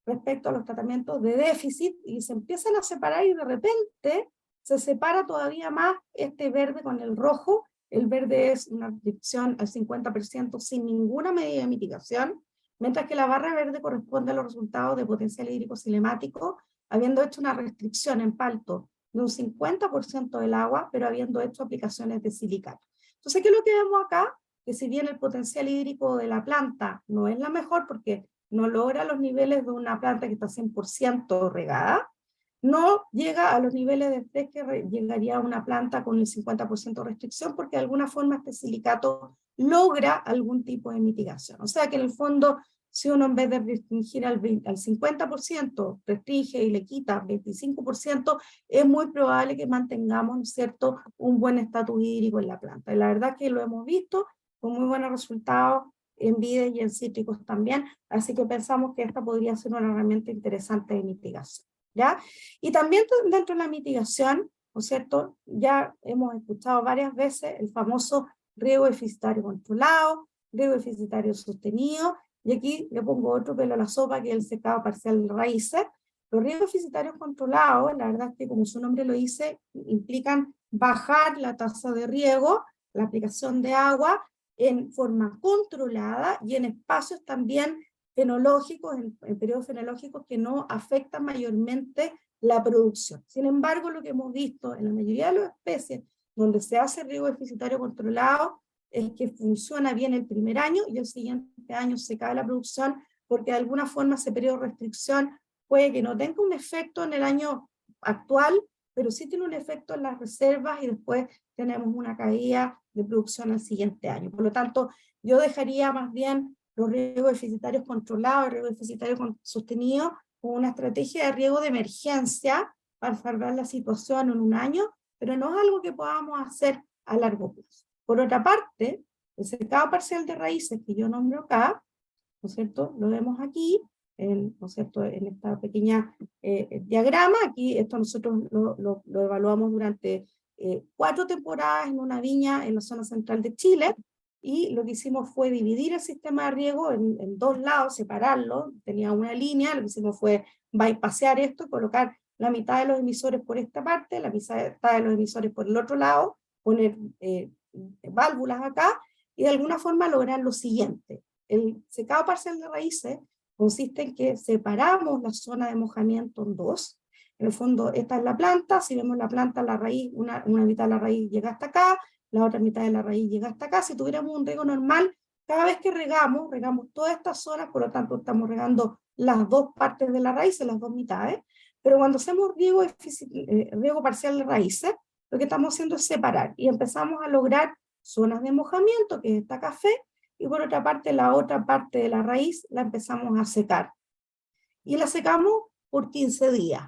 respecto a los tratamientos de déficit, y se empiezan a separar y de repente se separa todavía más este verde con el rojo. El verde es una restricción al 50% sin ninguna medida de mitigación, mientras que la barra verde corresponde a los resultados de potencial hídrico cinemático, habiendo hecho una restricción en palto de un 50% del agua, pero habiendo hecho aplicaciones de silicato. Entonces, ¿qué es lo que vemos acá? Que si bien el potencial hídrico de la planta no es la mejor, porque no logra los niveles de una planta que está 100% regada, no llega a los niveles de estrés que llegaría a una planta con el 50% de restricción, porque de alguna forma este silicato logra algún tipo de mitigación. O sea que en el fondo, si uno en vez de restringir al 50%, restringe y le quita 25%, es muy probable que mantengamos, ¿no es cierto?, un buen estatus hídrico en la planta. Y la verdad que lo hemos visto con muy buenos resultados en vides y en cítricos también, así que pensamos que esta podría ser una herramienta interesante de mitigación, ¿ya? Y también dentro de la mitigación, ¿no es cierto?, ya hemos escuchado varias veces el famoso riego deficitario controlado, riego deficitario sostenido, y aquí le pongo otro pelo a la sopa, que es el secado parcial de raíces. Los riegos deficitarios controlados, la verdad es que como su nombre lo dice, implican bajar la tasa de riego, la aplicación de agua en forma controlada y en espacios también fenológicos, en periodos fenológicos que no afectan mayormente la producción. Sin embargo, lo que hemos visto en la mayoría de las especies donde se hace riego deficitario controlado es que funciona bien el primer año y el siguiente año se cae la producción, porque de alguna forma ese periodo de restricción puede que no tenga un efecto en el año actual, pero sí tiene un efecto en las reservas y después tenemos una caída de producción el siguiente año. Por lo tanto, yo dejaría más bien los riegos deficitarios controlados, riegos deficitarios sostenidos, como una estrategia de riego de emergencia para salvar la situación en un año, pero no es algo que podamos hacer a largo plazo. Por otra parte, el secado parcial de raíces que yo nombro acá, ¿no es cierto? Lo vemos aquí, ¿no es cierto? En esta pequeña diagrama. Aquí esto nosotros lo evaluamos durante 4 temporadas en una viña en la zona central de Chile, y lo que hicimos fue dividir el sistema de riego en 2 lados, separarlo, tenía una línea, lo que hicimos fue bypassear esto, colocar la mitad de los emisores por esta parte, la mitad de los emisores por el otro lado, poner válvulas acá, y de alguna forma lograr lo siguiente. El secado parcial de raíces consiste en que separamos la zona de mojamiento en 2. En el fondo, esta es la planta. Si vemos la planta, la raíz, una mitad de la raíz llega hasta acá, la otra mitad de la raíz llega hasta acá. Si tuviéramos un riego normal, cada vez que regamos todas estas zonas, por lo tanto estamos regando las 2 partes de la raíz, las 2 mitades. Pero cuando hacemos riego parcial de raíces, lo que estamos haciendo es separar, y empezamos a lograr zonas de mojamiento, que es esta café, y por otra parte, la otra parte de la raíz la empezamos a secar. Y la secamos por 15 días,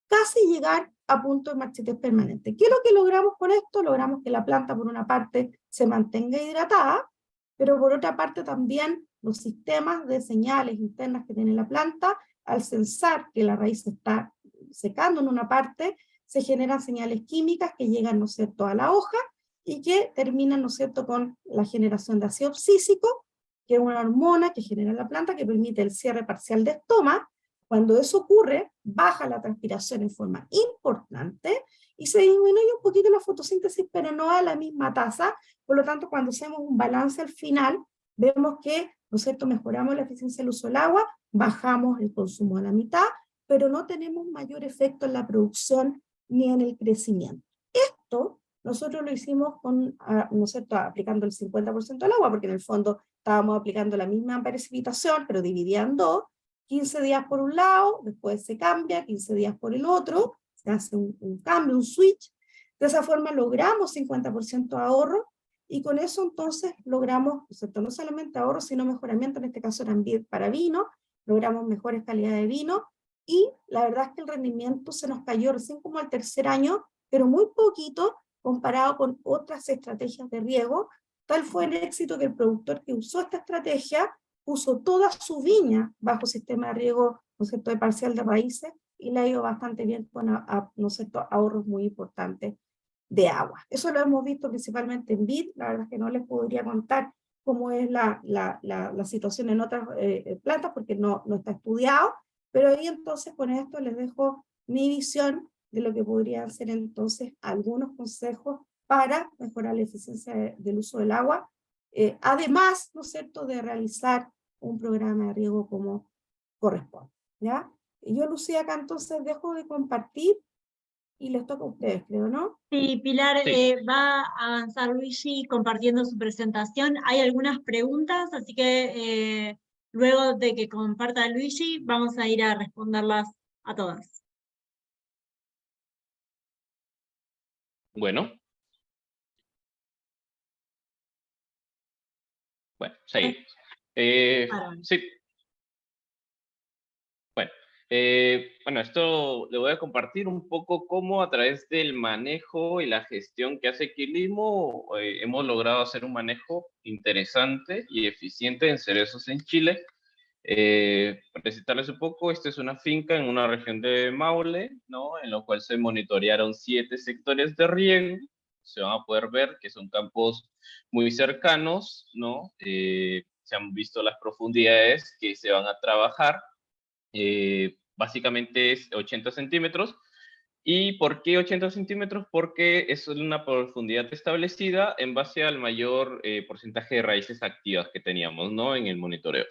casi llegar a punto de marchitez permanente. ¿Qué es lo que logramos con esto? Logramos que la planta, por una parte, se mantenga hidratada, pero por otra parte también los sistemas de señales internas que tiene la planta, al censar que la raíz se está secando en una parte, se generan señales químicas que llegan, ¿no es cierto?, a la hoja, y que terminan, ¿no es cierto?, con la generación de ácido abscísico, que es una hormona que genera la planta que permite el cierre parcial de estoma. Cuando eso ocurre, baja la transpiración en forma importante y se disminuye un poquito la fotosíntesis, pero no a la misma tasa. Por lo tanto, cuando hacemos un balance al final, vemos que, ¿no es cierto?, mejoramos la eficiencia del uso del agua, bajamos el consumo a la mitad, pero no tenemos mayor efecto en la producción ni en el crecimiento. Esto nosotros lo hicimos con, ¿no es cierto?, aplicando el 50% del agua, porque en el fondo estábamos aplicando la misma precipitación, pero dividida en 2, 15 días por un lado, después se cambia, 15 días por el otro, se hace un cambio, un switch. De esa forma logramos 50% ahorro, y con eso entonces logramos, ¿no es cierto?, no solamente ahorro, sino mejoramiento, en este caso eran para vino, logramos mejores calidades de vino, y la verdad es que el rendimiento se nos cayó recién como al tercer año, pero muy poquito comparado con otras estrategias de riego. Tal fue el éxito que el productor que usó esta estrategia puso toda su viña bajo sistema de riego, ¿no es cierto?, de parcial de raíces, y le ha ido bastante bien con ¿no es cierto?, ahorros muy importantes de agua. Eso lo hemos visto principalmente en vid. La verdad es que no les podría contar cómo es la situación en otras plantas, porque no está estudiado, pero ahí entonces con esto les dejo mi visión de lo que podrían ser entonces algunos consejos para mejorar la eficiencia del uso del agua, además, ¿no es cierto?, de realizar un programa de riego como corresponde, ¿ya? Y yo, Lucía, acá entonces dejo de compartir y les toca a ustedes, creo, ¿no? Sí, Pilar, Sí. va a avanzar Luigi compartiendo su presentación. Hay algunas preguntas, así que luego de que comparta Luigi, vamos a ir a responderlas a todas. Bueno, seguimos. Sí. Bueno, esto le voy a compartir un poco cómo a través del manejo y la gestión que hace Quilimo hemos logrado hacer un manejo interesante y eficiente en cerezos en Chile. Para presentarles un poco, esta es una finca en una región de Maule, ¿no?, en lo cual se monitorearon 7 sectores de riego. Se van a poder ver que son campos muy cercanos, ¿no? Se han visto las profundidades que se van a trabajar. Básicamente es 80 centímetros. ¿Y por qué 80 centímetros? Porque es una profundidad establecida en base al mayor porcentaje de raíces activas que teníamos, ¿no?, en el monitoreo.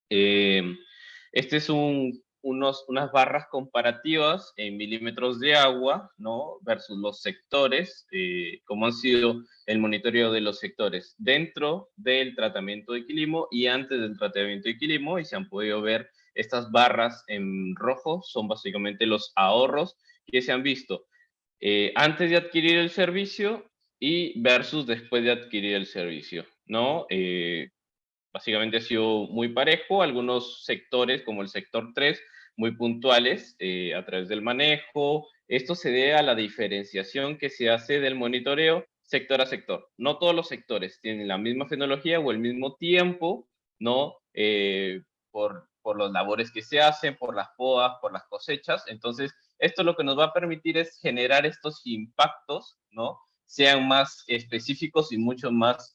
Este es unas barras comparativas en milímetros de agua, ¿no?, versus los sectores, cómo han sido el monitoreo de los sectores dentro del tratamiento de Quilimo y antes del tratamiento de Quilimo, y se han podido ver estas barras en rojo, son básicamente los ahorros que se han visto antes de adquirir el servicio y versus después de adquirir el servicio, ¿no? básicamente ha sido muy parejo, algunos sectores como el sector 3, muy puntuales a través del manejo. Esto se debe a la diferenciación que se hace del monitoreo sector a sector. No todos los sectores tienen la misma tecnología o el mismo tiempo, ¿no? Por las labores que se hacen, por las podas, por las cosechas. Entonces, esto lo que nos va a permitir es generar estos impactos, ¿no? Sean más específicos y mucho más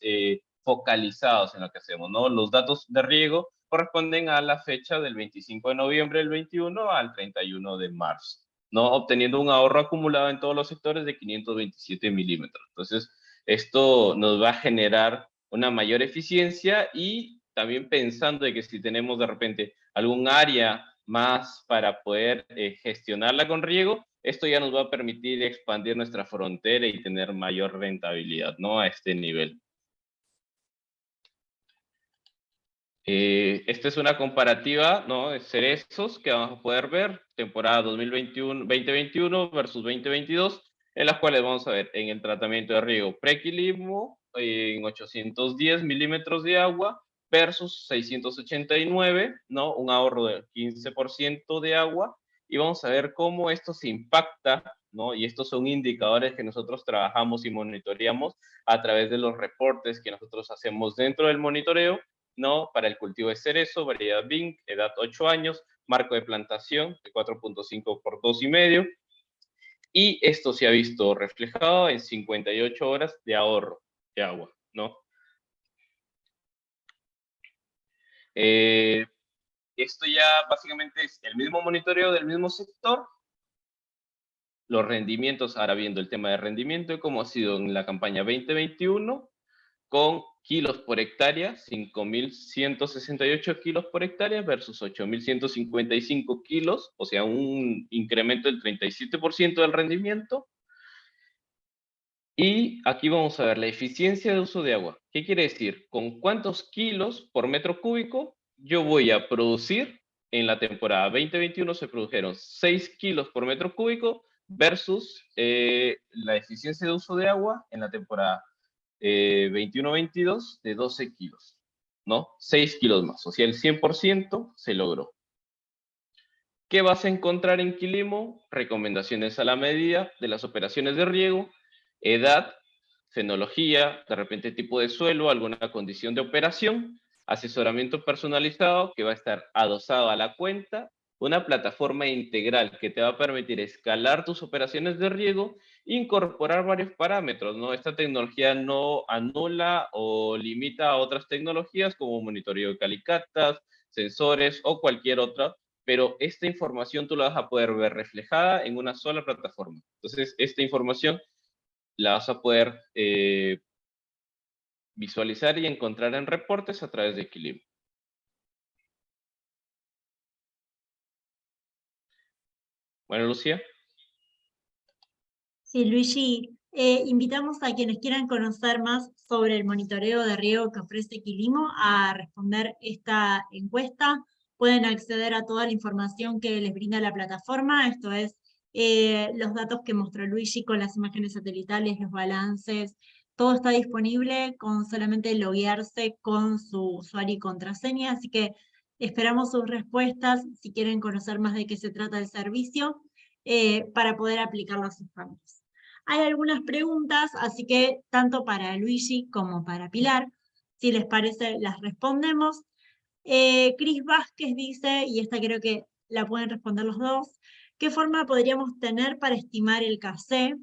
focalizados en lo que hacemos, ¿no? Los datos de riego corresponden a la fecha del 25 de noviembre del 21 al 31 de marzo, ¿no? Obteniendo un ahorro acumulado en todos los sectores de 527 milímetros. Entonces, esto nos va a generar una mayor eficiencia y también pensando de que si tenemos de repente algún área más para poder gestionarla con riego, esto ya nos va a permitir expandir nuestra frontera y tener mayor rentabilidad, ¿no? A este nivel. Esta es una comparativa, ¿no? De cerezos que vamos a poder ver, temporada 2021 versus 2022, en las cuales vamos a ver en el tratamiento de riego prequilimo, en 810 milímetros de agua versus 689, ¿no? Un ahorro del 15% de agua, y vamos a ver cómo esto se impacta, ¿no? Y estos son indicadores que nosotros trabajamos y monitoreamos a través de los reportes que nosotros hacemos dentro del monitoreo, ¿no? Para el cultivo de cerezo, variedad Bing, edad 8 años, marco de plantación de 4.5 por 2,5, y esto se ha visto reflejado en 58 horas de ahorro de agua, ¿no? Esto ya básicamente es el mismo monitoreo del mismo sector. Los rendimientos, ahora viendo el tema de rendimiento, como ha sido en la campaña 2021, con kilos por hectárea, 5.168 kilos por hectárea versus 8.155 kilos, o sea, un incremento del 37% del rendimiento. Y aquí vamos a ver la eficiencia de uso de agua. ¿Qué quiere decir? ¿Con cuántos kilos por metro cúbico yo voy a producir? En la temporada 2021 se produjeron 6 kilos por metro cúbico versus la eficiencia de uso de agua en la temporada 21-22 de 12 kilos, ¿no? 6 kilos más, o sea, el 100% se logró. ¿Qué vas a encontrar en Quilimo? Recomendaciones a la medida de las operaciones de riego, edad, fenología, de repente tipo de suelo, alguna condición de operación, asesoramiento personalizado que va a estar adosado a la cuenta, una plataforma integral que te va a permitir escalar tus operaciones de riego, incorporar varios parámetros, ¿no? Esta tecnología no anula o limita a otras tecnologías como monitoreo de calicatas, sensores o cualquier otra, pero esta información tú la vas a poder ver reflejada en una sola plataforma. Entonces, esta información la vas a poder visualizar y encontrar en reportes a través de Quilimo. Bueno, Lucía. Sí, Luigi, invitamos a quienes quieran conocer más sobre el monitoreo de riego que ofrece Quilimo a responder esta encuesta. Pueden acceder a toda la información que les brinda la plataforma, esto es los datos que mostró Luigi con las imágenes satelitales, los balances, todo está disponible con solamente loguearse con su usuario y contraseña, así que esperamos sus respuestas si quieren conocer más de qué se trata el servicio para poder aplicarlo a sus familias. Hay algunas preguntas, así que tanto para Luigi como para Pilar, si les parece, las respondemos. Cris Vázquez dice, y esta creo que la pueden responder los dos, ¿qué forma podríamos tener para estimar el KC?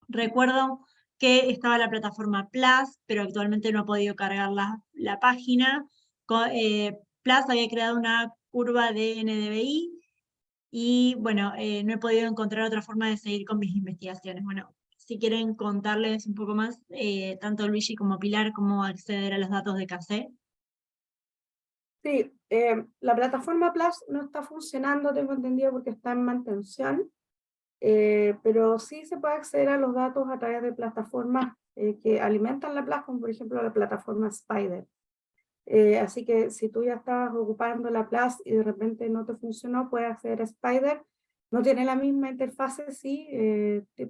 Recuerdo que estaba la plataforma Plus, pero actualmente no ha podido cargar la página. Plus había creado una curva de NDVI, y bueno, no he podido encontrar otra forma de seguir con mis investigaciones. Bueno, si quieren contarles un poco más, tanto Luigi como Pilar, cómo acceder a los datos de KC. Sí, la plataforma Plus no está funcionando, tengo entendido, porque está en mantención, pero sí se puede acceder a los datos a través de plataformas que alimentan la Plus, como por ejemplo la plataforma Spider. Así que si tú ya estabas ocupando la Plus y de repente no te funcionó, puedes acceder a Spider. No tiene la misma interfase, sí,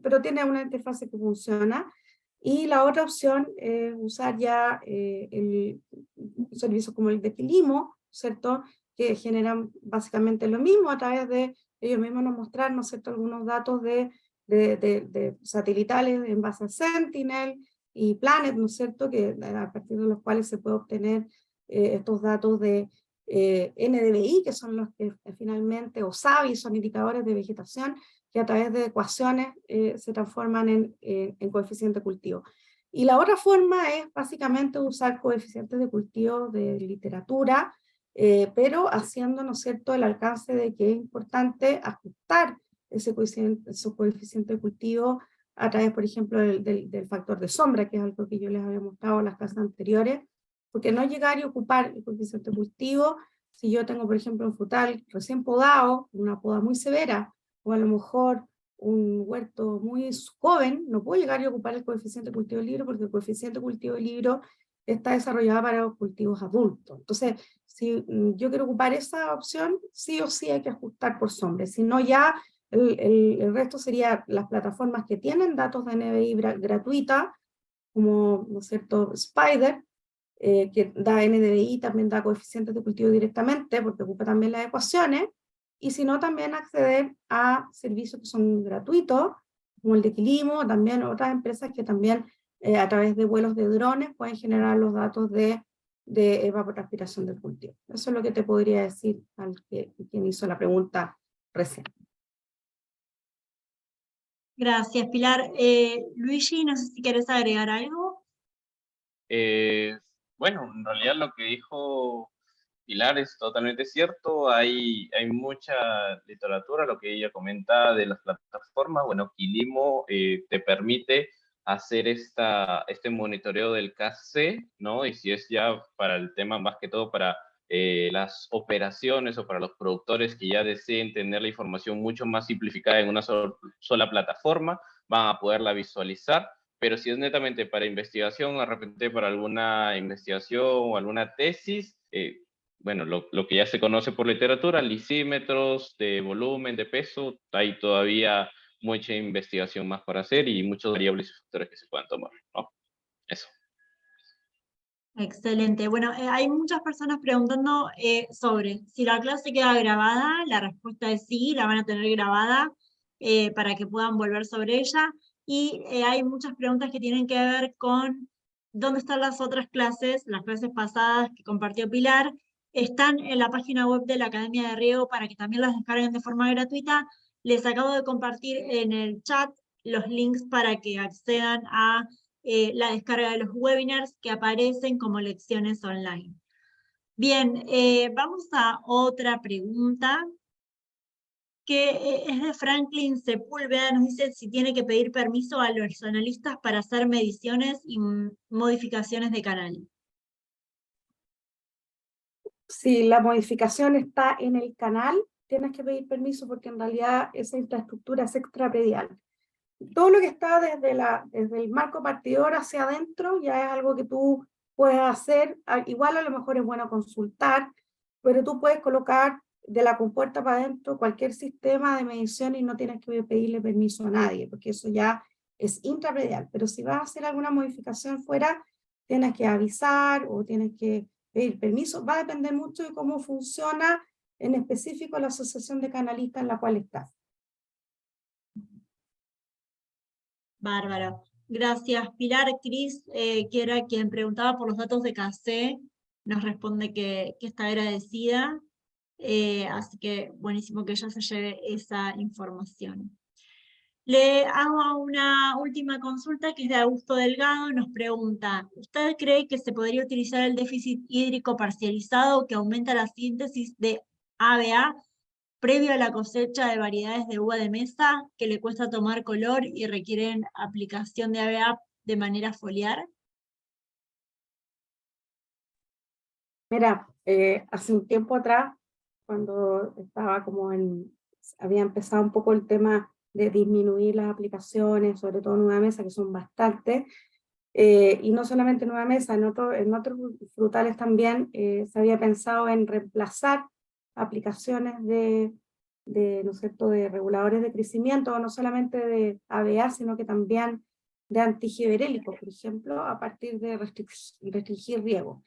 pero tiene una interfase que funciona. Y la otra opción es usar ya servicios como el de Quilimo, ¿cierto? Que generan básicamente lo mismo a través de ellos mismos nos mostrar, ¿no es cierto?, algunos datos de satelitales en base a Sentinel y Planet, ¿no es cierto?, que a partir de los cuales se puede obtener estos datos de NDVI, que son los que finalmente, o SAVI, son indicadores de vegetación, que a través de ecuaciones se transforman en coeficiente de cultivo. Y la otra forma es básicamente usar coeficientes de cultivo de literatura, pero haciendo, ¿no es cierto?, el alcance de que es importante ajustar ese coeficiente de cultivo a través, por ejemplo, del factor de sombra, que es algo que yo les había mostrado en las clases anteriores, porque no llegar y ocupar el coeficiente de cultivo, si yo tengo, por ejemplo, un frutal recién podado, una poda muy severa, o a lo mejor un huerto muy joven, no puedo llegar y ocupar el coeficiente de cultivo del libro, porque el coeficiente de cultivo del libro está desarrollado para los cultivos adultos. Entonces, si yo quiero ocupar esa opción, sí o sí hay que ajustar por sombra, si no ya el resto sería las plataformas que tienen datos de NBI gratuita, como, ¿no es cierto?, Spider, que da NDVI, también da coeficientes de cultivo directamente, porque ocupa también las ecuaciones, y si no, también acceder a servicios que son gratuitos, como el de Quilimo, también otras empresas que también a través de vuelos de drones pueden generar los datos de evapotranspiración del cultivo. Eso es lo que te podría decir al quien hizo la pregunta recién. Gracias, Pilar. Luigi, no sé si quieres agregar algo. Bueno, en realidad lo que dijo Pilar es totalmente cierto. Hay mucha literatura, lo que ella comenta de las plataformas. Bueno, Quilimo te permite hacer este monitoreo del KC, ¿no? Y si es ya para el tema más que todo para las operaciones o para los productores que ya deseen tener la información mucho más simplificada en una sola plataforma, van a poderla visualizar. Pero si es netamente para investigación, de repente para alguna investigación o alguna tesis, bueno, lo que ya se conoce por literatura, lisímetros de volumen, de peso, hay todavía mucha investigación más para hacer y muchos variables y factores que se puedan tomar, ¿no? Eso. Excelente. Bueno, hay muchas personas preguntando sobre si la clase queda grabada. La respuesta es sí, la van a tener grabada para que puedan volver sobre ella. Y hay muchas preguntas que tienen que ver con dónde están las otras clases, las clases pasadas que compartió Pilar. Están en la página web de la Academia de Riego para que también las descarguen de forma gratuita. Les acabo de compartir en el chat los links para que accedan a la descarga de los webinars que aparecen como lecciones online. Bien, vamos a otra pregunta que es de Franklin Sepúlveda. Nos dice si tiene que pedir permiso a los analistas para hacer mediciones y modificaciones de canal. Si la modificación está en el canal, tienes que pedir permiso porque en realidad esa infraestructura es extrapredial. Todo lo que está desde el marco partidor hacia adentro ya es algo que tú puedes hacer. Igual a lo mejor es bueno consultar, pero tú puedes colocar de la compuerta para adentro cualquier sistema de medición y no tienes que pedirle permiso a nadie, porque eso ya es intrapredial. Pero si vas a hacer alguna modificación fuera, tienes que avisar o tienes que pedir permiso. Va a depender mucho de cómo funciona en específico la asociación de canalistas en la cual estás. Bárbaro. Gracias, Pilar. Cris, que era quien preguntaba por los datos de KC, nos responde que está agradecida. Así que buenísimo que ella se lleve esa información. Le hago una última consulta que es de Augusto Delgado. Nos pregunta, ¿usted cree que se podría utilizar el déficit hídrico parcializado que aumenta la síntesis de ABA previo a la cosecha de variedades de uva de mesa que le cuesta tomar color y requieren aplicación de ABA de manera foliar? Mira, hace un tiempo atrás, cuando había empezado un poco el tema de disminuir las aplicaciones, sobre todo en Nueva Mesa, que son bastantes, y no solamente en Nueva Mesa, en otros frutales también se había pensado en reemplazar aplicaciones ¿no es cierto?, de reguladores de crecimiento, no solamente de ABA, sino que también de antigiberélicos, por ejemplo, a partir de restringir riego.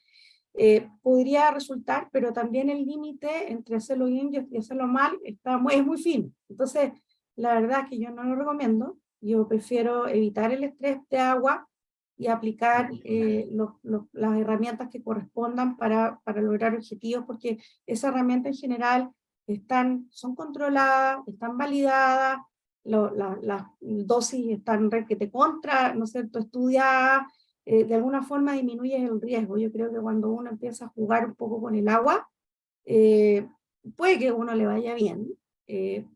Podría resultar, pero también el límite entre hacerlo bien y hacerlo mal es muy fino. Entonces, la verdad es que yo no lo recomiendo. Yo prefiero evitar el estrés de agua y aplicar las herramientas que correspondan para lograr objetivos, porque esas herramientas en general son controladas, están validadas, las dosis están ¿no es cierto?, estudiadas. De alguna forma disminuyes el riesgo. Yo creo que cuando uno empieza a jugar un poco con el agua, puede que a uno le vaya bien,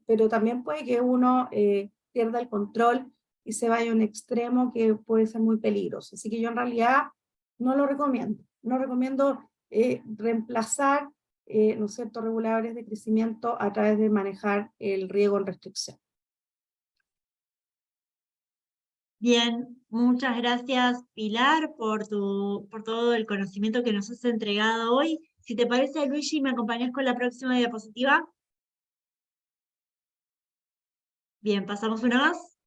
pero también puede que uno pierda el control y se vaya a un extremo que puede ser muy peligroso. Así que yo en realidad no lo recomiendo. No recomiendo reemplazar ¿no es cierto?, reguladores de crecimiento a través de manejar el riego en restricción. Bien, muchas gracias, Pilar, por todo el conocimiento que nos has entregado hoy. Si te parece, Luigi, ¿me acompañas con la próxima diapositiva? Bien, pasamos una más.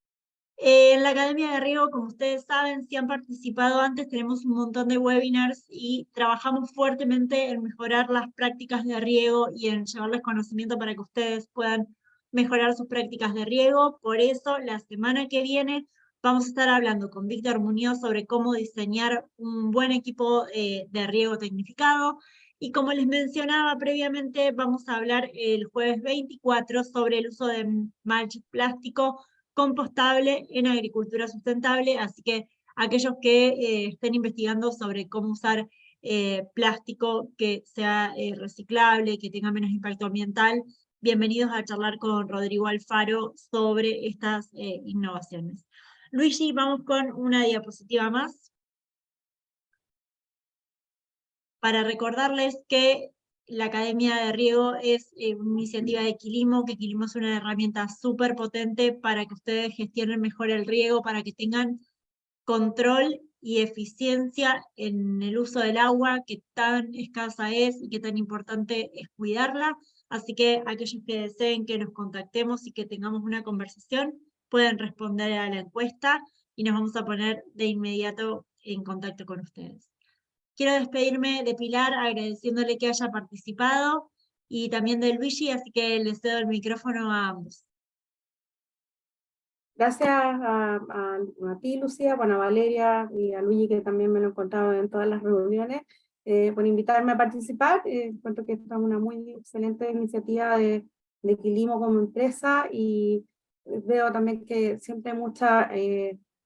En la Academia de Riego, como ustedes saben, si han participado antes, tenemos un montón de webinars y trabajamos fuertemente en mejorar las prácticas de riego y en llevarles conocimiento para que ustedes puedan mejorar sus prácticas de riego. Por eso, la semana que viene vamos a estar hablando con Víctor Muñoz sobre cómo diseñar un buen equipo de riego tecnificado. Y como les mencionaba previamente, vamos a hablar el jueves 24 sobre el uso de mulch plástico compostable en agricultura sustentable, así que aquellos que estén investigando sobre cómo usar plástico que sea reciclable, que tenga menos impacto ambiental, bienvenidos a charlar con Rodrigo Alfaro sobre estas innovaciones. Luigi, vamos con una diapositiva más. Para recordarles que la Academia de Riego es una iniciativa de Quilimo, que Quilimo es una herramienta súper potente para que ustedes gestionen mejor el riego, para que tengan control y eficiencia en el uso del agua, que tan escasa es y que tan importante es cuidarla. Así que aquellos que deseen que nos contactemos y que tengamos una conversación, pueden responder a la encuesta y nos vamos a poner de inmediato en contacto con ustedes. Quiero despedirme de Pilar agradeciéndole que haya participado y también de Luigi, así que les cedo el micrófono a ambos. Gracias a ti, Lucía, bueno, a Valeria y a Luigi, que también me lo he encontrado en todas las reuniones, por invitarme a participar. Encuentro que esta es una muy excelente iniciativa de Quilimo como empresa y veo también que siempre hay mucho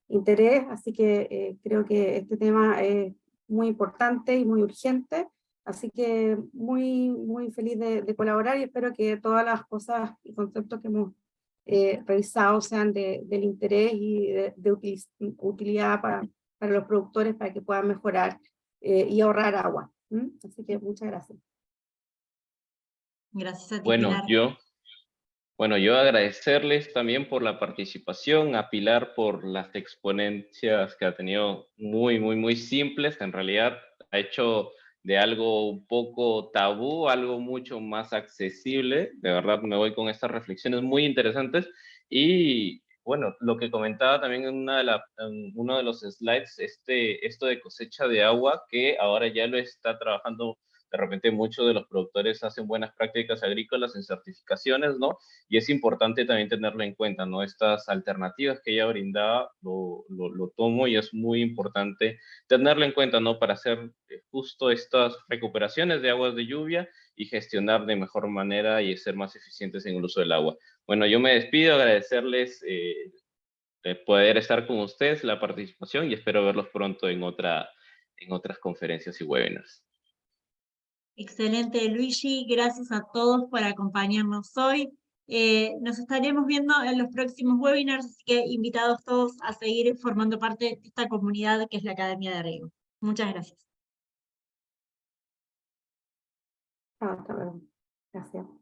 interés, así que creo que este tema es muy importante y muy urgente. Así que muy feliz de colaborar y espero que todas las cosas y conceptos que hemos revisados sean del interés y de utilidad para los productores para que puedan mejorar y ahorrar agua. Así que muchas gracias. Gracias a ti, Bueno, Pilar. yo agradecerles también por la participación, a Pilar por las exponencias que ha tenido muy simples. En realidad ha hecho de algo un poco tabú, algo mucho más accesible. De verdad me voy con estas reflexiones muy interesantes. Y bueno, lo que comentaba también en uno de los slides, esto de cosecha de agua, que ahora ya lo está trabajando. De repente muchos de los productores hacen buenas prácticas agrícolas en certificaciones, ¿no? Y es importante también tenerlo en cuenta, ¿no? Estas alternativas que ella brindaba, lo tomo y es muy importante tenerlo en cuenta, ¿no? Para hacer justo estas recuperaciones de aguas de lluvia y gestionar de mejor manera y ser más eficientes en el uso del agua. Bueno, yo me despido, agradecerles poder estar con ustedes, la participación, y espero verlos pronto en otras conferencias y webinars. Excelente, Luigi. Gracias a todos por acompañarnos hoy. Nos estaremos viendo en los próximos webinars, así que invitados todos a seguir formando parte de esta comunidad que es la Academia de Riego. Muchas gracias. Hasta luego. Gracias.